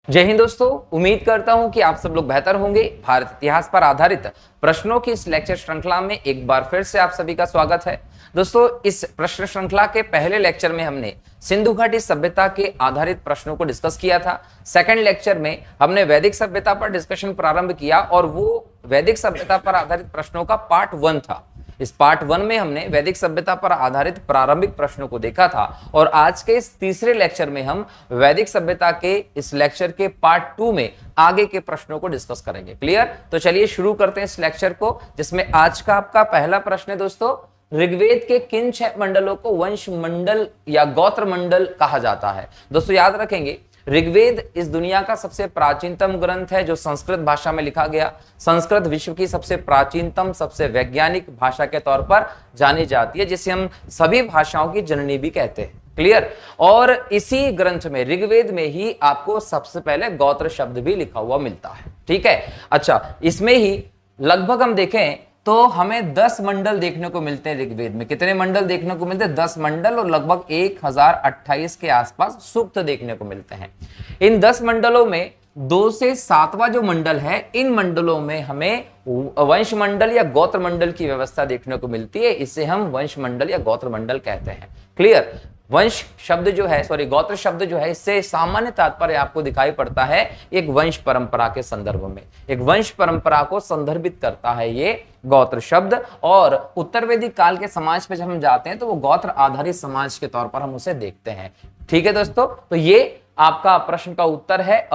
जय हिंद दोस्तों, उम्मीद करता हूं कि आप सब लोग बेहतर होंगे। भारत इतिहास पर आधारित प्रश्नों की इस लेक्चर श्रृंखला में एक बार फिर से आप सभी का स्वागत है। दोस्तों, इस प्रश्न श्रृंखला के पहले लेक्चर में हमने सिंधु घाटी सभ्यता के आधारित प्रश्नों को डिस्कस किया था। सेकंड लेक्चर में हमने वैदिक सभ्यता पर डिस्कशन प्रारंभ किया और वो वैदिक सभ्यता पर आधारित प्रश्नों का पार्ट 1 था। इस पार्ट 1 में हमने वैदिक सभ्यता पर आधारित प्रारंभिक प्रश्नों को देखा था और आज के इस तीसरे लेक्चर में हम वैदिक सभ्यता के इस लेक्चर के पार्ट 2 में आगे के प्रश्नों को डिस्कस करेंगे। क्लियर? तो चलिए शुरू करते हैं इस लेक्चर को, जिसमें आज का आपका पहला प्रश्न है दोस्तों, ऋग्वेद के किन 6 मंडलों को वंश मंडल या गोत्र मंडल कहा जाता है? दोस्तों याद रखेंगे, ऋग्वेद इस दुनिया का सबसे प्राचीनतम ग्रंथ है जो संस्कृत भाषा में लिखा गया। संस्कृत विश्व की सबसे प्राचीनतम, सबसे वैज्ञानिक भाषा के तौर पर जानी जाती है, जिसे हम सभी भाषाओं की जननी भी कहते हैं। क्लियर? और इसी ग्रंथ में, ऋग्वेद में ही आपको सबसे पहले गोत्र शब्द भी लिखा हुआ मिलता है। ठीक है, अच्छा, इसमें ही लगभग हम देखें तो हमें 10 मंडल देखने को मिलते हैं। ऋग्वेद में कितने मंडल देखने को मिलते हैं? 10 मंडल और लगभग 1028 के आसपास सूक्त देखने को मिलते हैं। इन 10 मंडलों में 2 से 7वां जो मंडल है, इन मंडलों में हमें वंश मंडल या गोत्र मंडल की व्यवस्था देखने को मिलती है। इसे हम वंश मंडल या गोत्र मंडल कहते हैं। क्लियर? वंश शब्द जो है, गोत्र शब्द जो है, इससे सामान्य तात्पर्य आपको दिखाई पड़ता है एक वंश परंपरा के संदर्भ में। एक वंश परंपरा को संदर्भित करता है ये गोत्र शब्द। और उत्तर वैदिक काल के समाज पे जब हम जाते हैं तो वो गोत्र आधारित समाज के तौर पर हम उसे देखते हैं। ठीक है दोस्तों, तो ये आपका प्रश्न का उत्तर है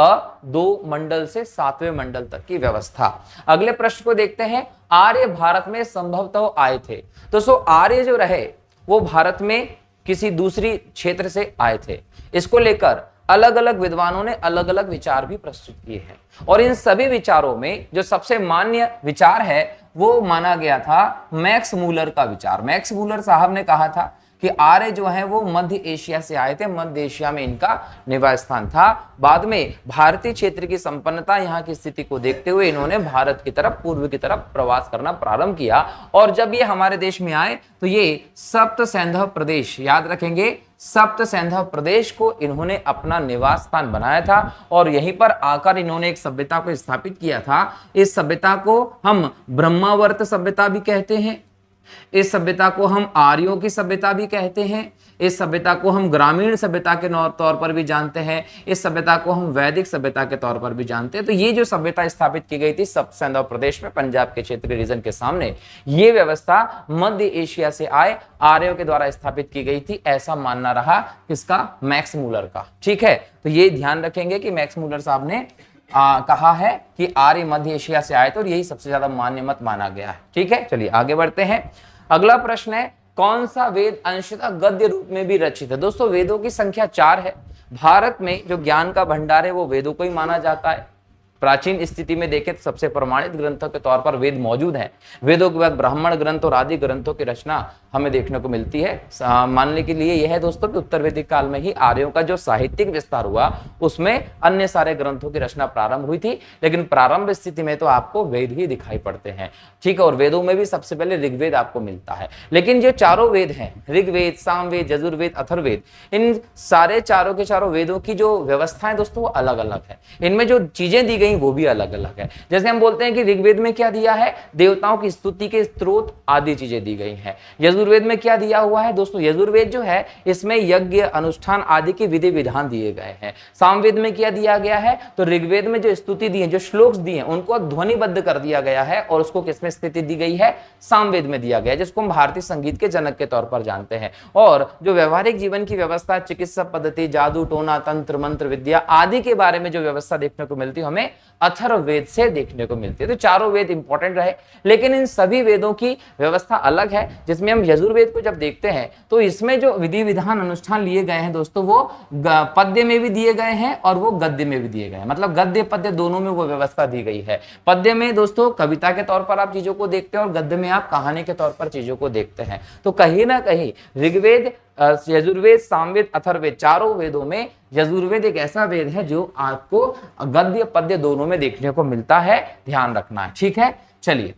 2 मंडल से 7वें मंडल तक की व्यवस्था। अगले प्रश्न को देखते हैं, आर्य भारत में संभवतः आए थे। दोस्तों, आर्य जो रहे वो भारत में किसी दूसरी क्षेत्र से आए थे। इसको लेकर अलग अलग विद्वानों ने अलग अलग विचार भी प्रस्तुत किए हैं और इन सभी विचारों में जो सबसे मान्य विचार है वो माना गया था मैक्स मूलर का विचार। मैक्स मूलर साहब ने कहा था कि आर्य जो है वो मध्य एशिया से आए थे, मध्य एशिया में इनका निवास स्थान था। बाद में भारतीय क्षेत्र की संपन्नता, यहाँ की स्थिति को देखते हुए इन्होंने भारत की तरफ, पूर्व की तरफ प्रवास करना प्रारंभ किया और जब ये हमारे देश में आए तो ये सप्त सैंधव प्रदेश, याद रखेंगे, सप्त सैंधव प्रदेश को इन्होंने अपना निवास स्थान बनाया था और यहीं पर आकर इन्होंने एक सभ्यता को स्थापित किया था। इस सभ्यता को हम ब्रह्मावर्त सभ्यता भी कहते हैं, इस सभ्यता को हम आर्यों की सभ्यता भी कहते हैं, इस सभ्यता को हम ग्रामीण सभ्यता के तौर पर भी जानते हैं, इस सभ्यता को हम वैदिक सभ्यता के तौर पर भी जानते हैं। तो ये जो सभ्यता स्थापित की गई थी सप्त सैंधव प्रदेश में, पंजाब के क्षेत्र के रीजन के सामने, ये व्यवस्था मध्य एशिया से आए आर्यों के द्वारा स्थापित की गई थी, ऐसा मानना रहा किसका? मैक्स मूलर का। ठीक है, तो ये ध्यान रखेंगे कि मैक्स मूलर साहब ने कहा है कि आर्य मध्य एशिया से आए थे और यही सबसे ज्यादा मान्य मत माना गया है। ठीक है, चलिए आगे बढ़ते हैं। अगला प्रश्न है, कौन सा वेद अंशतः गद्य रूप में भी रचित है? दोस्तों, वेदों की संख्या 4 है। भारत में जो ज्ञान का भंडार है वो वेदों को ही माना जाता है। प्राचीन स्थिति में देखें तो सबसे प्रमाणित ग्रंथों के तौर पर वेद मौजूद हैं। वेदों के बाद ब्राह्मण ग्रंथ और आदि ग्रंथों की रचना हमें देखने को मिलती है। मानने के लिए यह है दोस्तों कि उत्तर वैदिक काल में ही आर्यों का जो साहित्यिक विस्तार हुआ उसमें अन्य सारे ग्रंथों की रचना प्रारंभ हुई थी, लेकिन प्रारंभ स्थिति में तो आपको वेद ही दिखाई पड़ते हैं। ठीक है, और वेदों में भी सबसे पहले ऋग्वेद आपको मिलता है। लेकिन जो चारों वेद हैं, ऋग्वेद, सामवेद, यजुर्वेद, अथर्ववेद, इन सारे चारों के चारों वेदों की जो व्यवस्था है दोस्तों वो अलग अलग है। इनमें जो चीजें दी गई वो भी अलग अलग है। जैसे हम बोलते हैं कि ऋग्वेद में क्या दिया है? देवताओं की स्तुति के स्त्रोत आदि चीजें दी गई हैं। यजुर्वेद में क्या दिया हुआ है दोस्तों? यजुर्वेद जो है इसमें यज्ञ, अनुष्ठान आदि के विधि विधान दिए गए हैं। सामवेद में क्या दिया गया है? तो ऋग्वेद में जो स्तुति दी है, जो श्लोक दिए हैं, उनको ध्वनिबद्ध कर दिया गया है और उसको किसमें स्थिति दी गई है? सामवेद में दिया गया है, जिसको हम भारतीय संगीत के जनक के तौर पर जानते हैं। और जो व्यवहारिक जीवन की व्यवस्था, चिकित्सा पद्धति, जादू टोना, तंत्र मंत्र विद्या आदि के बारे में जो व्यवस्था देखने को मिलती है हमें अथर्ववेद से देखने को मिलती है। तो चारों वेद इंपॉर्टेंट रहे, लेकिन इन सभी वेदों की व्यवस्था अलग है। जिसमें हम यजुर्वेद को जब देखते हैं तो इसमें जो विधि विधान अनुष्ठान लिए गए हैं दोस्तों वो पद्य में भी दिए गए हैं और वो गद्य में भी दिए गए हैं। मतलब गद्य पद्य दोनों में वो व्यवस्था दी गई है। पद्य में दोस्तों कविता के तौर पर आप चीजों को देखते हैं और गद्य में आप कहानी के तौर पर चीजों को देखते हैं। तो कहीं ना कहीं ऋग्वेद, यजुर्वेद, सामवेद, अथर्ववेद, चारों वेदों में यजुर्वेद एक ऐसा वेद है जो आपको गद्य पद्य दोनों में देखने को मिलता है। ध्यान रखना है। ठीक है, चलिए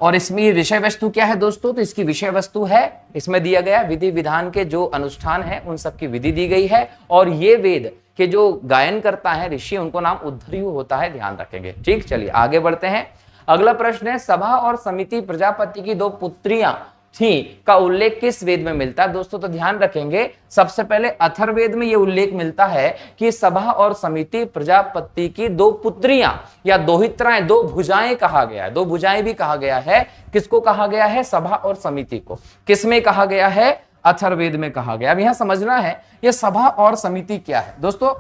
और इसमें ये विषय वस्तु क्या है दोस्तों, तो इसकी विषय वस्तु है, इसमें दिया गया विधि विधान के जो अनुष्ठान है उन सब की विधि दी गई है। और ये वेद के जो गायन करता है ऋषि, उनको नाम उद्धर्यु होता है, ध्यान रखेंगे। ठीक, चलिए आगे बढ़ते हैं। अगला प्रश्न है, सभा और समिति प्रजापति की दो पुत्रियां थी का उल्लेख किस वेद में मिलता है दोस्तों, तो ध्यान रखेंगे सबसे पहले अथर्ववेद में यह उल्लेख मिलता है कि सभा और समिति प्रजापति की दो पुत्रियां या दोहित्राएं, दो भुजाएं कहा गया है, दो भुजाएं भी कहा गया है। किसको कहा गया है, सभा और समिति को। किसमें कहा गया है, अथर्ववेद में कहा गया। अब यहां समझना है यह सभा और समिति क्या है दोस्तों।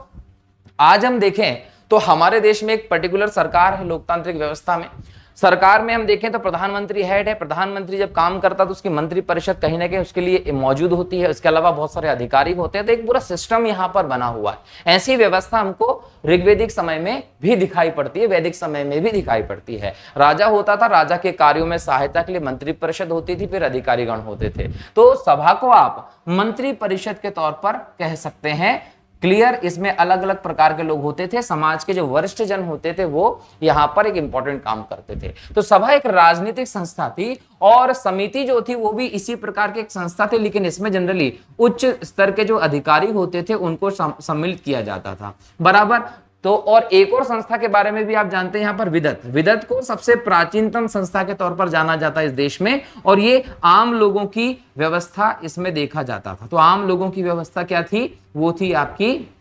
आज हम देखें तो हमारे देश में एक पर्टिकुलर सरकार है, लोकतांत्रिक व्यवस्था में सरकार में हम देखें तो प्रधानमंत्री हेड है। प्रधानमंत्री जब काम करता है तो उसकी मंत्री परिषद कहीं ना कहीं उसके लिए मौजूद होती है, उसके अलावा बहुत सारे अधिकारी होते हैं, तो एक पूरा सिस्टम यहाँ पर बना हुआ है। ऐसी व्यवस्था हमको ऋग्वेदिक समय में भी दिखाई पड़ती है, वैदिक समय में भी दिखाई पड़ती है। राजा होता था, राजा के कार्यों में सहायता के लिए मंत्री परिषद होती थी, फिर अधिकारीगण होते थे। तो सभा को आप मंत्री परिषद के तौर पर कह सकते हैं। क्लियर, इसमें अलग अलग प्रकार के लोग होते थे, समाज के जो वरिष्ठ जन होते थे वो यहां पर एक इंपॉर्टेंट काम करते थे। तो सभा एक राजनीतिक संस्था थी और समिति जो थी वो भी इसी प्रकार की एक संस्था थी, लेकिन इसमें जनरली उच्च स्तर के जो अधिकारी होते थे उनको सम्मिलित किया जाता था, बराबर। तो और एक और संस्था के बारे में भी आप जानते हैं यहाँ पर, विदत। विदत को सबसे प्राचीनतम संस्था के तौर पर जाना जाता है इस देश में, और ये आम लोगों की व्यवस्था इसमें देखा जाता था। तो आम लोगों की व्यवस्था क्या थी, वो थी आपकी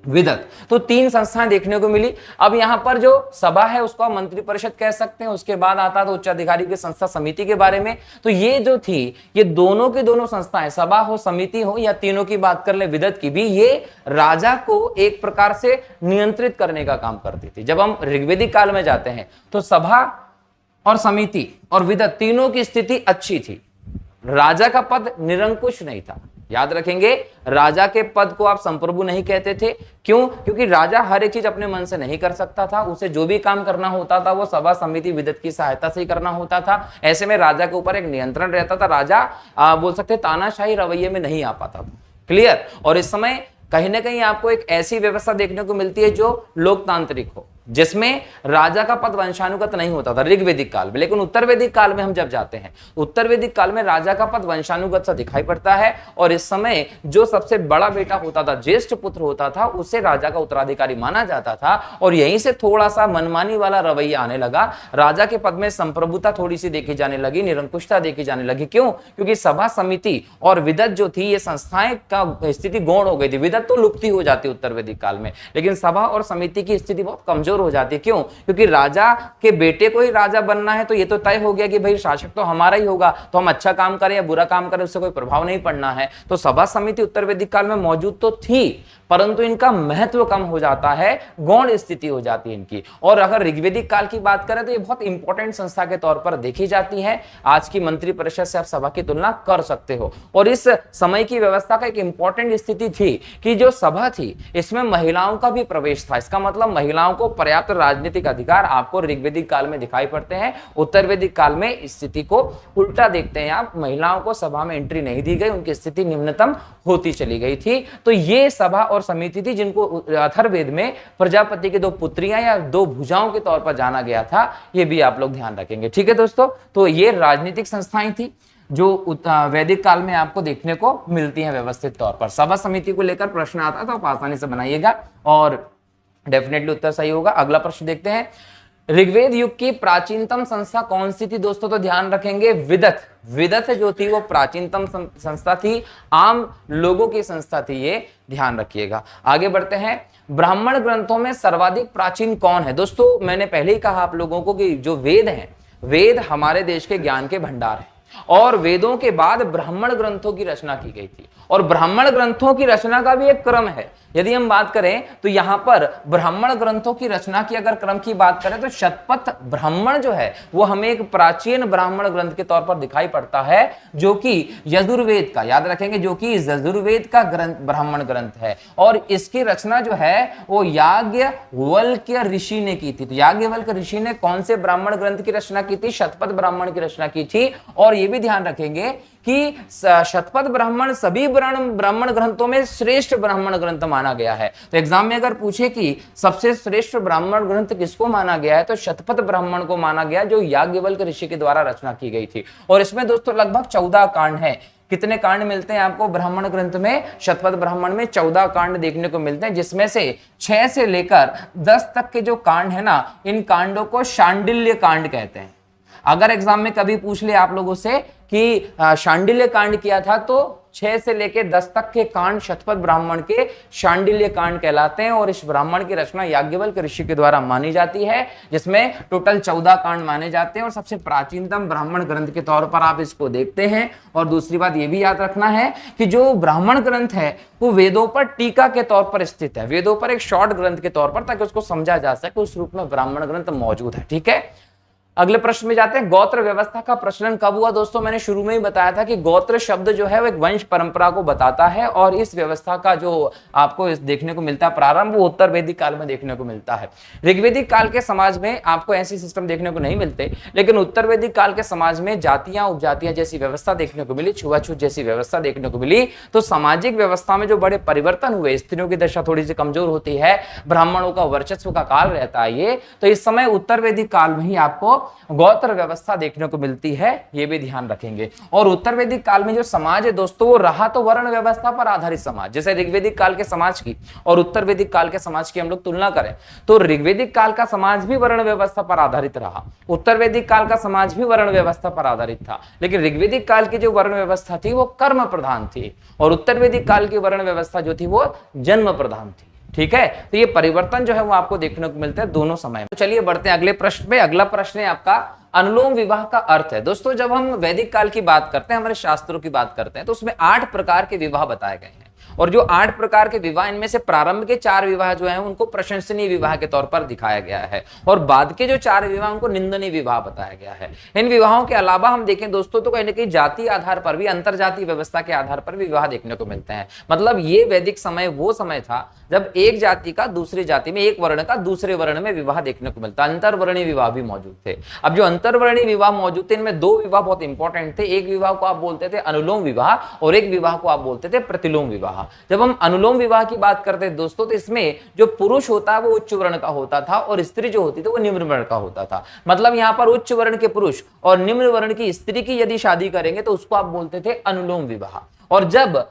विदत। तो तीन संस्थाएं देखने को मिली। अब यहां पर जो सभा है उसको आप मंत्री परिषद कह सकते हैं, उसके बाद आता है उच्च अधिकारी की संस्था समिति के बारे में। तो ये जो थी ये दोनों की दोनों संस्थाएं, सभा हो समिति हो या तीनों की बात कर ले विदत की भी, ये राजा को एक प्रकार से नियंत्रित करने का काम करती थी। जब हम ऋग्वेदिक काल में जाते हैं तो सभा और समिति और विदत तीनों की स्थिति अच्छी थी, राजा का पद निरंकुश नहीं था। याद रखेंगे, राजा के पद को आप संप्रभु नहीं कहते थे। क्यों? क्योंकि राजा हर एक चीज अपने मन से नहीं कर सकता था, उसे जो भी काम करना होता था वो सभा समिति विदत की सहायता से ही करना होता था। ऐसे में राजा के ऊपर एक नियंत्रण रहता था, राजा बोल सकते तानाशाही रवैये में नहीं आ पाता था। क्लियर। और इस समय कहीं ना कहीं आपको एक ऐसी व्यवस्था देखने को मिलती है जो लोकतांत्रिक हो, जिसमें राजा का पद वंशानुगत नहीं होता था ऋग्वेदिक काल में। लेकिन उत्तर वैदिक काल में हम जब जाते हैं, उत्तर वैदिक काल में राजा का पद वंशानुगत सा दिखाई पड़ता है, और इस समय जो सबसे बड़ा बेटा होता था, ज्येष्ठ पुत्र होता था, उसे राजा का उत्तराधिकारी माना जाता था। और यहीं से थोड़ा सा मनमानी वाला रवैया आने लगा, राजा के पद में संप्रभुता थोड़ी सी देखी जाने लगी, निरंकुशता देखी जाने लगी। क्यों? क्योंकि सभा समिति और विदत जो थी ये संस्थाएं का स्थिति गौण हो गई थी। विदत तो लुप्त हो जाती उत्तर वैदिक काल में, लेकिन सभा और समिति की स्थिति बहुत कमजोर हो जाती है। क्यों? क्योंकि राजा के बेटे को ही राजा बनना है, तो ये तो तय हो गया कि भाई शासक तो हमारा ही होगा, तो हम अच्छा काम करें या बुरा काम करें उससे कोई प्रभाव नहीं पड़ना है। तो सभा समिति उत्तर वैदिक काल में मौजूद तो थी, परंतु इनका महत्व कम हो जाता है, गौण स्थिति हो जाती है इनकी। और अगर ऋग्वेदिक काल की बात करें तो ये बहुत इंपॉर्टेंट संस्था के तौर पर देखी जाती है। आज की मंत्री परिषद से आप सभा की तुलना कर सकते हो। और इस समय की व्यवस्था का एक इंपॉर्टेंट स्थिति थी कि जो सभा थी इसमें महिलाओं का भी प्रवेश था। इसका मतलब महिलाओं को पर्याप्त राजनीतिक अधिकार आपको ऋग्वेदिक काल में दिखाई पड़ते हैं। उत्तर वैदिक काल में स्थिति को उल्टा देखते हैं आप, महिलाओं को सभा में एंट्री नहीं दी गई, उनकी स्थिति निम्नतम होती चली गई थी। तो ये सभा और समिति थी जिनको अथर्ववेद में प्रजापति की दो पुत्रियां या दो भुजाओं के तौर पर जाना गया था। ये भी आप लोग ध्यान रखेंगे। ठीक है दोस्तों, तो ये राजनीतिक संस्थाएं थी जो वैदिक काल में आपको देखने को मिलती हैं व्यवस्थित तौर पर। सभा समिति को लेकर प्रश्न आता तो आप आसानी से बनाइएगा और डेफिनेटली उत्तर सही होगा। अगला प्रश्न देखते हैं, ऋग्वेद युग की प्राचीनतम संस्था कौन सी थी दोस्तों? तो ध्यान रखेंगे विदत। विदत जो थी वो प्राचीनतम संस्था थी, आम लोगों की संस्था थी, ये ध्यान रखिएगा। आगे बढ़ते हैं, ब्राह्मण ग्रंथों में सर्वाधिक प्राचीन कौन है? दोस्तों मैंने पहले ही कहा आप लोगों को कि जो वेद हैं, वेद हमारे देश के ज्ञान के भंडार हैं, और वेदों के बाद ब्राह्मण ग्रंथों की रचना की गई थी। और ब्राह्मण ग्रंथों की रचना का भी एक क्रम है। यदि हम बात करें तो यहां पर ब्राह्मण ग्रंथों की रचना की अगर क्रम की बात करें तो शतपथ ब्राह्मण जो है वो हमें एक प्राचीन ब्राह्मण ग्रंथ के तौर पर दिखाई पड़ता है, जो कि यजुर्वेद का, याद रखेंगे, जो कि यजुर्वेद का ग्रंथ ब्राह्मण ग्रंथ है। और इसकी रचना जो है वो याज्ञवल्क्य ऋषि ने की थी। तो याज्ञवल्क्य ऋषि ने कौन से ब्राह्मण ग्रंथ की रचना की थी? शतपथ ब्राह्मण की रचना की थी। और ये भी ध्यान रखेंगे कि शतपथ ब्राह्मण सभी ब्राह्मण ग्रंथों में श्रेष्ठ ब्राह्मण ग्रंथ माना गया है। तो एग्जाम में अगर पूछे कि सबसे श्रेष्ठ ब्राह्मण ग्रंथ किसको माना गया है, तो शतपथ ब्राह्मण को माना गया, जो याज्ञवल्क्य ऋषि के द्वारा रचना की गई थी। और इसमें दोस्तों लगभग 14 कांड है। कितने कांड मिलते हैं आपको ब्राह्मण ग्रंथ में? शतपथ ब्राह्मण में 14 कांड देखने को मिलते हैं, जिसमें से 6 से लेकर 10 तक के जो कांड है ना, इन कांडों को शांडिल्य कांड कहते हैं। अगर एग्जाम में कभी पूछ ले आप लोगों से कि शांडिल्य कांड किया था, तो 6 से लेकर 10 तक के कांड शतपथ ब्राह्मण के शांडिल्य कांड कहलाते हैं। और इस ब्राह्मण की रचना याज्ञवल्क्य ऋषि के द्वारा मानी जाती है, जिसमें टोटल 14 कांड माने जाते हैं और सबसे प्राचीनतम ब्राह्मण ग्रंथ के तौर पर आप इसको देखते हैं। और दूसरी बात यह भी याद रखना है कि जो ब्राह्मण ग्रंथ है वो वेदों पर टीका के तौर पर स्थित है, वेदों पर एक शॉर्ट ग्रंथ के तौर पर, ताकि उसको समझा जा सके, उस रूप में ब्राह्मण ग्रंथ मौजूद है। ठीक है, अगले प्रश्न में जाते हैं। गोत्र व्यवस्था का प्रचलन कब हुआ? दोस्तों मैंने शुरू में ही बताया था कि गोत्र शब्द जो है वो एक वंश परंपरा को बताता है, और इस व्यवस्था का जो आपको देखने को मिलता है प्रारंभ, वो उत्तर वैदिक काल में देखने को मिलता है। ऋग्वैदिक काल के समाज में आपको ऐसी सिस्टम देखने को नहीं मिलते, लेकिन उत्तर वैदिक काल के समाज में जातियां उपजातियां जैसी व्यवस्था देखने को मिली, छुआछूत जैसी व्यवस्था देखने को मिली। तो सामाजिक व्यवस्था में जो बड़े परिवर्तन हुए, स्त्रियों की दशा थोड़ी सी कमजोर होती है, ब्राह्मणों का वर्चस्व का काल रहता है ये, तो इस समय उत्तर वैदिक काल में ही आपको गोत्र व्यवस्था देखने को मिलती है, ये भी ध्यान रखेंगे। और उत्तर वैदिक काल में जो समाज है दोस्तों, वो रहा तो वर्ण व्यवस्था पर आधारित समाज। जैसे ऋग्वैदिक काल के समाज की और उत्तर वैदिक काल के समाज की हम लोग तुलना करें, तो ऋग्वैदिक काल का समाज भी वर्ण व्यवस्था पर आधारित रहा, उत्तर वैदिक काल का समाज भी वर्ण व्यवस्था पर आधारित था। लेकिन ऋग्वैदिक काल की जो वर्ण व्यवस्था थी वो कर्म प्रधान थी, और उत्तर वैदिक काल की वर्ण व्यवस्था जो थी वो जन्म प्रधान थी। ठीक है, तो ये परिवर्तन जो है वो आपको देखने को मिलता है दोनों समय में। तो चलिए बढ़ते हैं अगले प्रश्न पे। अगला प्रश्न है आपका, अनुलोम विवाह का अर्थ है। दोस्तों जब हम वैदिक काल की बात करते हैं, हमारे शास्त्रों की बात करते हैं, तो उसमें 8 प्रकार के विवाह बताए गए हैं। और जो 8 प्रकार के विवाह, इनमें से प्रारंभ के 4 विवाह जो हैं उनको प्रशंसनीय विवाह के तौर पर दिखाया गया है, और बाद के जो 4 विवाह उनको निंदनीय विवाह बताया गया है। इन विवाहों के अलावा हम देखें दोस्तों, तो कहीं ना कहीं जाति आधार पर भी, अंतर जातीय व्यवस्था के आधार पर भी विवाह देखने को मिलते हैं। मतलब ये वैदिक समय वो समय था जब एक जाति का दूसरी जाति में, एक वर्ण का दूसरे वर्ण में विवाह देखने को मिलता, अंतरवर्णीय विवाह भी मौजूद थे। अब जो अंतरवर्णीय विवाह मौजूद थे, इनमें 2 विवाह बहुत इंपॉर्टेंट थे। एक विवाह को आप बोलते थे अनुलोम विवाह, और एक विवाह को आप बोलते थे प्रतिलोम विवाह। जब हम अनुलोम विवाह की बात करते हैं दोस्तों, तो इसमें जो पुरुष होता है वो उच्च वर्ण का होता था, और स्त्री जो होती थी वो निम्न वर्ण का होता था। मतलब यहाँ पर उच्च वर्ण के पुरुष और निम्न वर्ण की स्त्री की यदि शादी करेंगे तो उसको आप बोलते थे अनुलोम विवाह। और जब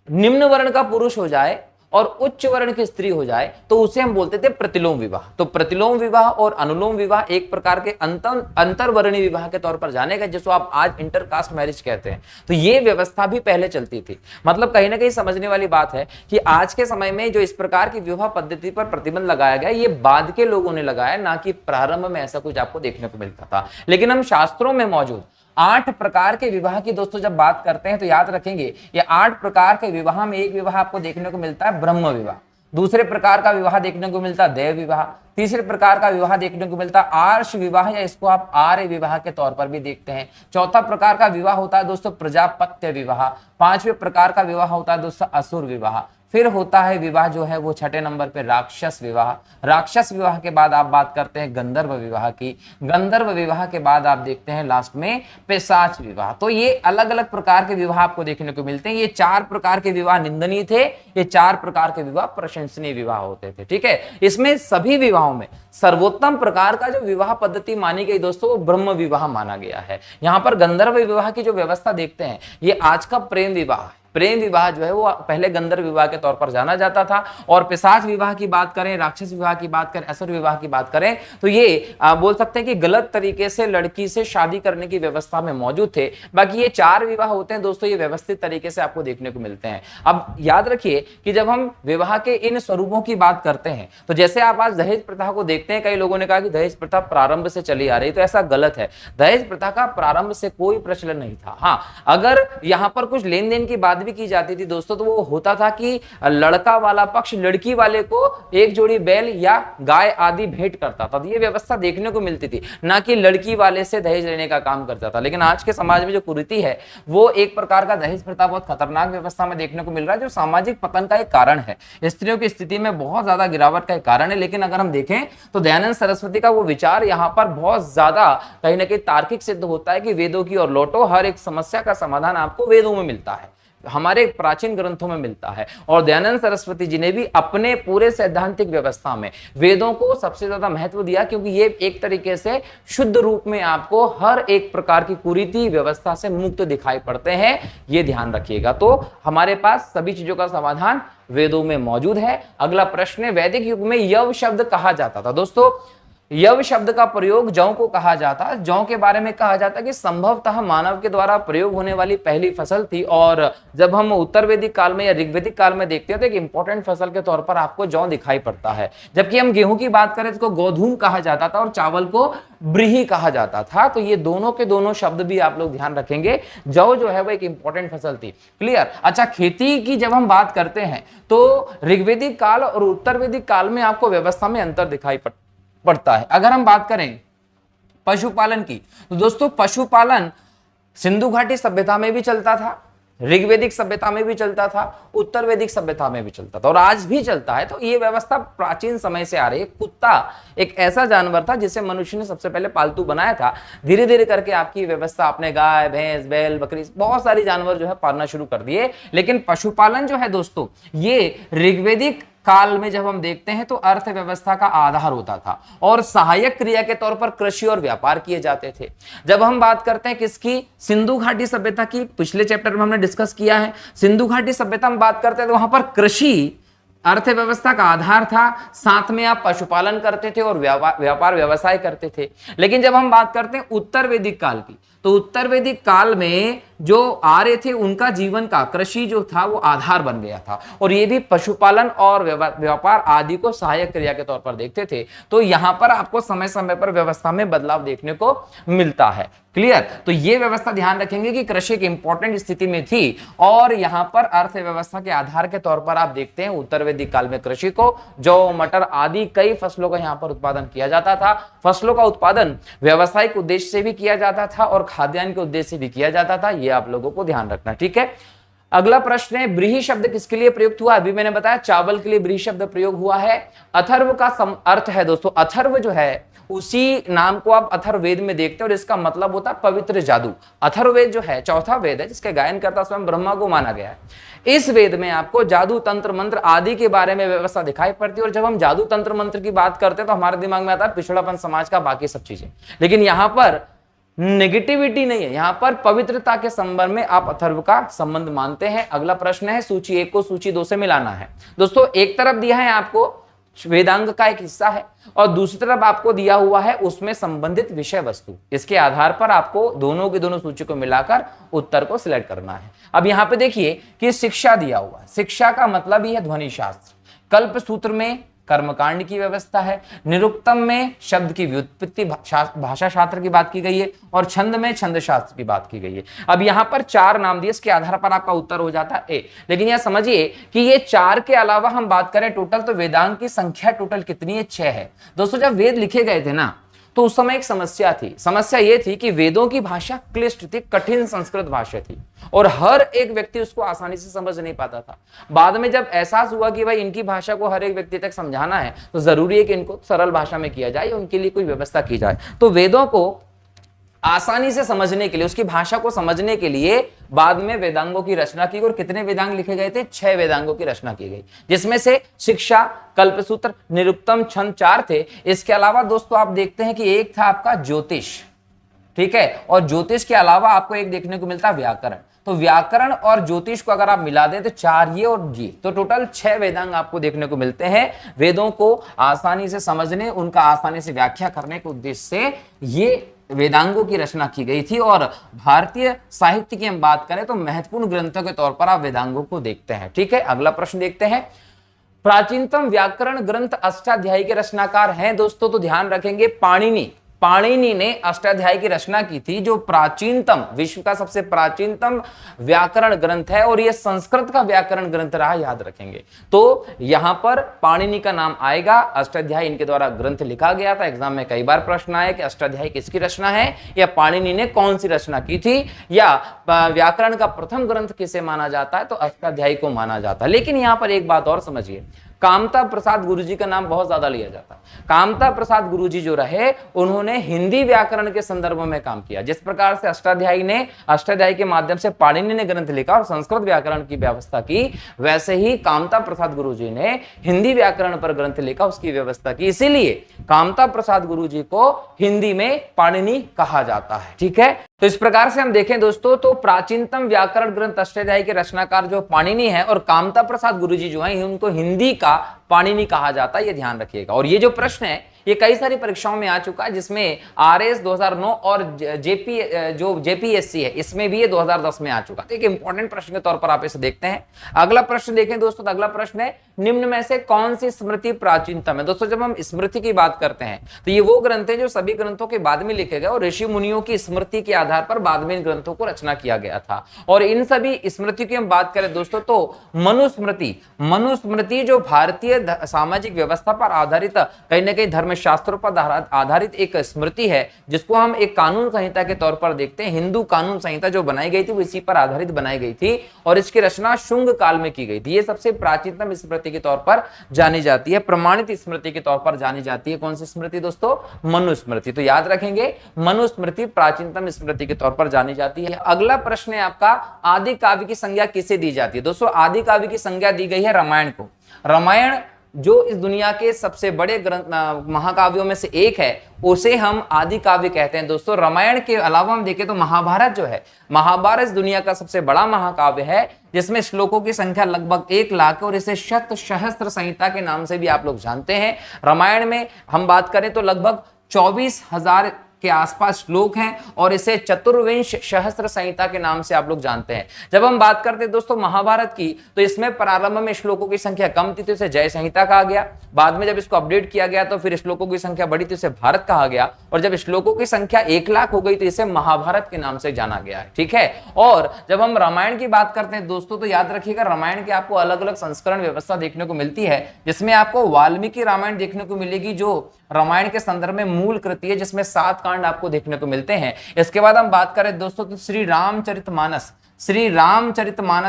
निम्न वर्ण का पुरुष हो जाए और उच्च वर्ण की स्त्री हो जाए तो उसे हम बोलते थे प्रतिलोम विवाह। तो प्रतिलोम विवाह और अनुलोम विवाह एक प्रकार के अंतरवर्णीय विवाह के तौर पर जाने गए, जिसको आप आज इंटरकास्ट मैरिज कहते हैं। तो ये व्यवस्था भी पहले चलती थी। मतलब कहीं ना कहीं समझने वाली बात है कि आज के समय में जो इस प्रकार की विवाह पद्धति पर प्रतिबंध लगाया गया, ये बाद के लोगों ने लगाया, ना कि प्रारंभ में ऐसा कुछ आपको देखने को मिलता था। लेकिन हम शास्त्रों में मौजूद 8 प्रकार के विवाह की दोस्तों जब बात करते हैं, तो याद रखेंगे ये 8 प्रकार के विवाह में एक विवाह आपको देखने को मिलता है ब्रह्म विवाह, दूसरे प्रकार का विवाह देखने को मिलता है देव विवाह, तीसरे प्रकार का विवाह देखने को मिलता है आर्ष विवाह, या इसको आप आर्य विवाह के तौर पर भी देखते हैं। चौथा प्रकार का विवाह होता है दोस्तों प्रजापत्य विवाह। 5वें प्रकार का विवाह होता है दोस्तों असुर विवाह। फिर होता है विवाह जो है वो 6ठे नंबर पे राक्षस विवाह। राक्षस विवाह के बाद आप बात करते हैं गंधर्व विवाह की। गंधर्व विवाह के बाद आप देखते हैं लास्ट में पिशाच विवाह। तो ये अलग अलग प्रकार के विवाह आपको देखने को मिलते हैं। ये 4 प्रकार के विवाह निंदनीय थे, ये 4 प्रकार के विवाह प्रशंसनीय विवाह होते थे। ठीक है, इसमें सभी विवाहों में सर्वोत्तम प्रकार का जो विवाह पद्धति मानी गई दोस्तों, वो ब्रह्म विवाह माना गया है। यहाँ पर गंधर्व विवाह की जो व्यवस्था देखते हैं, ये आज का प्रेम विवाह है। प्रेम विवाह जो है वो पहले गंधर्व विवाह के तौर पर जाना जाता था। और पिशाच विवाह की बात करें, राक्षस विवाह की बात करें, असुर विवाह की बात करें, तो ये बोल सकते हैं कि गलत तरीके से लड़की से शादी करने की व्यवस्था में मौजूद थे। बाकी ये 4 विवाह होते हैं दोस्तों, ये व्यवस्थित तरीके से आपको देखने को मिलते हैं। अब याद रखिए कि जब हम विवाह के इन स्वरूपों की बात करते हैं, तो जैसे आप आज दहेज प्रथा को देखते हैं, कई लोगों ने कहा कि दहेज प्रथा प्रारंभ से चली आ रही, तो ऐसा गलत है। दहेज प्रथा का प्रारंभ से कोई प्रचलन नहीं था। हाँ, अगर यहाँ पर कुछ लेन देन की बात बात भी की जाती थी दोस्तों, तो वो होता था कि लड़का वाला पक्ष लड़की वाले को एक जोड़ी बैल या गाय आदि भेंट करता था। तो ये व्यवस्था देखने को मिलती थी, ना कि लड़की वाले से दहेज लेने का काम करता था। लेकिन आज के समाज में जो कुरीति है वो एक प्रकार का दहेज प्रथा बहुत खतरनाक व्यवस्था में देखने को मिल रहा है, जो सामाजिक पतन का एक कारण है, स्त्रियों की स्थिति में बहुत ज्यादा गिरावट का एक कारण है। लेकिन अगर हम देखें तो दयानंद सरस्वती का वो विचार यहाँ पर बहुत ज्यादा कहीं ना कहीं तार्किक सिद्ध होता है कि वेदों की ओर लौटो, हर एक समस्या का समाधान आपको वेदों में मिलता है, हमारे प्राचीन ग्रंथों में मिलता है। और दयानंद सरस्वती जी ने भी अपने पूरे सैद्धांतिक व्यवस्था में वेदों को सबसे ज्यादा महत्व दिया, क्योंकि ये एक तरीके से शुद्ध रूप में आपको हर एक प्रकार की कुरीति व्यवस्था से मुक्त दिखाई पड़ते हैं, ये ध्यान रखिएगा। तो हमारे पास सभी चीजों का समाधान वेदों में मौजूद है। अगला प्रश्न है, वैदिक युग में यव शब्द कहा जाता था। दोस्तों यव शब्द का प्रयोग जौ को कहा जाता है। जौ के बारे में कहा जाता है कि संभवतः मानव के द्वारा प्रयोग होने वाली पहली फसल थी, और जब हम उत्तर वैदिक काल में या ऋग्वैदिक काल में देखते हैं तो एक इंपॉर्टेंट फसल के तौर पर आपको जौ दिखाई पड़ता है। जबकि हम गेहूं की बात करें तो गोधूम कहा जाता था और चावल को ब्रीही कहा जाता था। तो ये दोनों के दोनों शब्द भी आप लोग ध्यान रखेंगे। जौ जो है वो एक इंपॉर्टेंट फसल थी। क्लियर। अच्छा, खेती की जब हम बात करते हैं तो ऋग्वैदिक काल और उत्तर वैदिक काल में आपको व्यवस्था में अंतर दिखाई पड़ता है। अगर हम बात करें पशुपालन की तो दोस्तों पशुपालन सिंधु घाटी सभ्यता में भी चलता था, ऋग्वैदिक सभ्यता में भी चलता था, उत्तर वैदिक सभ्यता में भी चलता था और आज भी चलता है। तो ये व्यवस्था प्राचीन समय से आ रही है। कुत्ता एक ऐसा जानवर था जिसे मनुष्य ने सबसे पहले पालतू बनाया था। धीरे धीरे करके आपकी व्यवस्था आपने गाय, भैंस, बैल, बकरी, बहुत सारी जानवर जो है पालना शुरू कर दिए। लेकिन पशुपालन जो है दोस्तों, ये ऋग्वैदिक काल में जब हम देखते हैं तो अर्थव्यवस्था का आधार होता था और सहायक क्रिया के तौर पर कृषि और व्यापार किए जाते थे। जब हम बात करते हैं किसकी, सिंधु घाटी सभ्यता की, पिछले चैप्टर में हमने डिस्कस किया है। सिंधु घाटी सभ्यता में बात करते हैं तो वहां पर कृषि अर्थव्यवस्था का आधार था, साथ में आप पशुपालन करते थे और व्यापार व्यवसाय करते थे। लेकिन जब हम बात करते हैं उत्तर वैदिक काल की, तो उत्तर वैदिक काल में जो आर्य थे उनका जीवन का कृषि जो था वो आधार बन गया था और ये भी पशुपालन और व्यापार आदि को सहायक क्रिया के तौर पर देखते थे। तो यहां पर आपको समय समय पर व्यवस्था में बदलाव देखने को मिलता है। क्लियर। तो ये व्यवस्था ध्यान रखेंगे कि कृषि एक इंपॉर्टेंट स्थिति में थी और यहां पर अर्थव्यवस्था के आधार के तौर पर आप देखते हैं उत्तर वैदिक काल में कृषि को, जौ, मटर आदि कई फसलों का यहां पर उत्पादन किया जाता था। फसलों का उत्पादन व्यावसायिक उद्देश्य से भी किया जाता था और खाद्यान्न के उद्देश्य से भी किया जाता था। ये आप लोगों को ध्यान रखना। ठीक है। अगला प्रश्न है, ब्रीही शब्द किसके लिए प्रयुक्त हुआ? अभी मैंने बताया चावल के लिए ब्रीही शब्द प्रयोग हुआ है। अथर्व का अर्थ है दोस्तों, अथर्व जो है उसी नाम को आप अथर्ववेद में देखते हैं और इसका मतलब होता है पवित्र जादू। अथर्ववेद जो है चौथा वेद है जिसके गायन करता स्वयं ब्रह्मा को माना गया है। इस वेद में आपको जादू, तंत्र, मंत्र आदि के बारे में व्यवस्था दिखाई पड़ती है और जब हम जादू, तंत्र, मंत्र की बात करते हैं तो हमारे दिमाग में आता है पिछड़ापन समाज का, बाकी सब चीजें। लेकिन यहां पर नेगेटिविटी नहीं है, यहां पर पवित्रता के संबंध में आप अथर्व का संबंध मानते हैं। अगला प्रश्न है, सूची 1 को सूची 2 से मिलाना है। दोस्तों एक तरफ दिया है आपको वेदांग का एक हिस्सा है और दूसरी तरफ आपको दिया हुआ है उसमें संबंधित विषय वस्तु। इसके आधार पर आपको दोनों की दोनों सूची को मिलाकर उत्तर को सिलेक्ट करना है। अब यहां पे देखिए कि शिक्षा दिया हुआ है। शिक्षा का मतलब ही है ध्वनि शास्त्र। कल्प सूत्र में कर्मकांड की व्यवस्था है, निरुक्तम में शब्द की व्युत्पत्ति भाषा शास्त्र की बात की गई है और छंद में छंद शास्त्र की बात की गई है। अब यहां पर 4 नाम दिए, इसके आधार पर आपका उत्तर हो जाता है ए। लेकिन यह समझिए कि ये 4 के अलावा हम बात करें टोटल तो वेदांग की संख्या टोटल कितनी है? 6 है। दोस्तों जब वेद लिखे गए थे ना तो उस समय एक समस्या थी। समस्या यह थी कि वेदों की भाषा क्लिष्ट थी, कठिन संस्कृत भाषा थी और हर एक व्यक्ति उसको आसानी से समझ नहीं पाता था। बाद में जब एहसास हुआ कि भाई इनकी भाषा को हर एक व्यक्ति तक समझाना है तो जरूरी है कि इनको सरल भाषा में किया जाए, उनके लिए कोई व्यवस्था की जाए। तो वेदों को आसानी से समझने के लिए, उसकी भाषा को समझने के लिए बाद में वेदांगों की रचना की और कितने वेदांग लिखे गए थे? 6 वेदांगों की रचना की गई, जिसमें से शिक्षा, कल्पसूत्र, निरुक्तम, छंद 4 थे। इसके अलावा दोस्तों आप देखते हैं कि एक था आपका ज्योतिष, ठीक है, और ज्योतिष के अलावा आपको एक देखने को मिलता है व्याकरण। तो व्याकरण और ज्योतिष को अगर आप मिला दें तो 4 ये और ये, तो टोटल 6 वेदांग आपको देखने को मिलते हैं। वेदों को आसानी से समझने, उनका आसानी से व्याख्या करने के उद्देश्य से ये वेदांगों की रचना की गई थी। और भारतीय साहित्य की हम बात करें तो महत्वपूर्ण ग्रंथों के तौर पर आप वेदांगों को देखते हैं। ठीक है। अगला प्रश्न देखते हैं, प्राचीनतम व्याकरण ग्रंथ अष्टाध्यायी के रचनाकार हैं दोस्तों, तो ध्यान रखेंगे पाणिनि। पाणिनि ने अष्टाध्यायी की रचना की थी, जो प्राचीनतम, विश्व का सबसे प्राचीनतम व्याकरण ग्रंथ है और यह संस्कृत का व्याकरण ग्रंथ रहा, याद रखेंगे। तो यहां पर पाणिनि का नाम आएगा। अष्टाध्यायी इनके द्वारा ग्रंथ लिखा गया था। एग्जाम में कई बार प्रश्न आया कि अष्टाध्यायी किसकी रचना है, या पाणिनि ने कौन सी रचना की थी, या व्याकरण का प्रथम ग्रंथ किसे माना जाता है, तो अष्टाध्यायी को माना जाता है। लेकिन यहां पर एक बात और समझिए, कामता प्रसाद गुरुजी का नाम बहुत ज्यादा लिया जाता है। कामता प्रसाद गुरुजी जो रहे, उन्होंने हिंदी व्याकरण के संदर्भ में काम किया। जिस प्रकार से अष्टाध्यायी के माध्यम से पाणिनि ने ग्रंथ लिखा और संस्कृत व्याकरण की व्यवस्था की, वैसे ही कामता प्रसाद गुरुजी ने हिंदी व्याकरण पर ग्रंथ लिखा, उसकी व्यवस्था की। इसीलिए कामता प्रसाद गुरुजी को हिंदी में पाणिनि कहा जाता है। ठीक है, तो इस प्रकार से हम देखें दोस्तों, तो प्राचीनतम व्याकरण ग्रंथ अष्टाध्यायी के रचनाकार जो पाणिनि है और कामता प्रसाद गुरुजी जो है, उनको हिंदी का पाणिनि कहा जाता है, ये ध्यान रखिएगा। और ये जो प्रश्न है ये कई सारी परीक्षाओं में आ चुका है, जिसमें आरएस 2009 और जेपीएससी है, इसमें भी ये 2010 में आ चुका। तो एक इंपॉर्टेंट प्रश्न के तौर पर आप इसे देखते हैं। अगला प्रश्न देखें दोस्तों, तो अगला प्रश्न है, निम्न में से कौन सी स्मृति प्राचीनतम है। दोस्तों, जब हम स्मृति की बात करते हैं तो ये वो ग्रंथ है जो सभी ग्रंथों के बाद में लिखे गए और ऋषि मुनियों की स्मृति के आधार पर बाद में इन ग्रंथों को रचना किया गया था। और इन सभी स्मृति की हम बात करें दोस्तों, तो मनुस्मृति जो भारतीय सामाजिक व्यवस्था पर आधारित, कहीं ना कहीं धर्मशास्त्रों पर आधारित एक स्मृति है, जिसको हम एक कानून संहिता के तौर पर देखते हैं। हिंदू कानून संहिता जो बनाई गई थी वो इसी पर आधारित बनाई गई थी और इसकी रचना शुंग काल में की गई थी। ये सबसे प्राचीनतम स्मृति के तौर पर जानी जाती है, प्रमाणित स्मृति के तौर पर जानी जाती है। कौन सी स्मृति दोस्तों? मनुस्मृति। तो याद रखेंगे, मनुस्मृति प्राचीनतम स्मृति के तौर पर जानी जाती है। अगला प्रश्न है आपका, आदि काव्य की संज्ञा किसे दी जाती है। दोस्तों, आदि काव्य की संज्ञा दी गई है रामायण को। रामायण जो इस दुनिया के सबसे बड़े ग्रंथ महाकाव्यों में से एक है, उसे हम आदि काव्य कहते हैं। दोस्तों, रामायण के अलावा हम देखें तो महाभारत जो है, महाभारत इस दुनिया का सबसे बड़ा महाकाव्य है, जिसमें श्लोकों की संख्या लगभग 1 लाख और इसे शत सहस्त्र संहिता के नाम से भी आप लोग जानते हैं। रामायण में हम बात करें तो लगभग 24,000 के आसपास श्लोक हैं और इसे चतुर्विंश सहस्त्र संहिता के नाम से आप लोग जानते हैं। जब हम बात करते हैं दोस्तों महाभारत की, तो इसमें प्रारंभ में श्लोकों की संख्या कम थी तो इसे जय संहिता कहा गया। बाद में जब इसको अपडेट किया गया तो फिर श्लोकों की संख्या बढ़ी तो इसे भारत कहा गया, और जब श्लोकों की संख्या 1 लाख हो गई तो इसे महाभारत के नाम से जाना गया है। ठीक है, और जब हम रामायण की बात करते हैं दोस्तों, तो याद रखिएगा, रामायण की आपको अलग अलग संस्करण व्यवस्था देखने को मिलती है, जिसमें आपको वाल्मीकि रामायण देखने को मिलेगी, जो रामायण के संदर्भ में मूल कृति है, जिसमें 7 कांड आपको देखने को मिलते हैं। इसके बाद हम बात करें दोस्तों तो श्री रामचरितमानस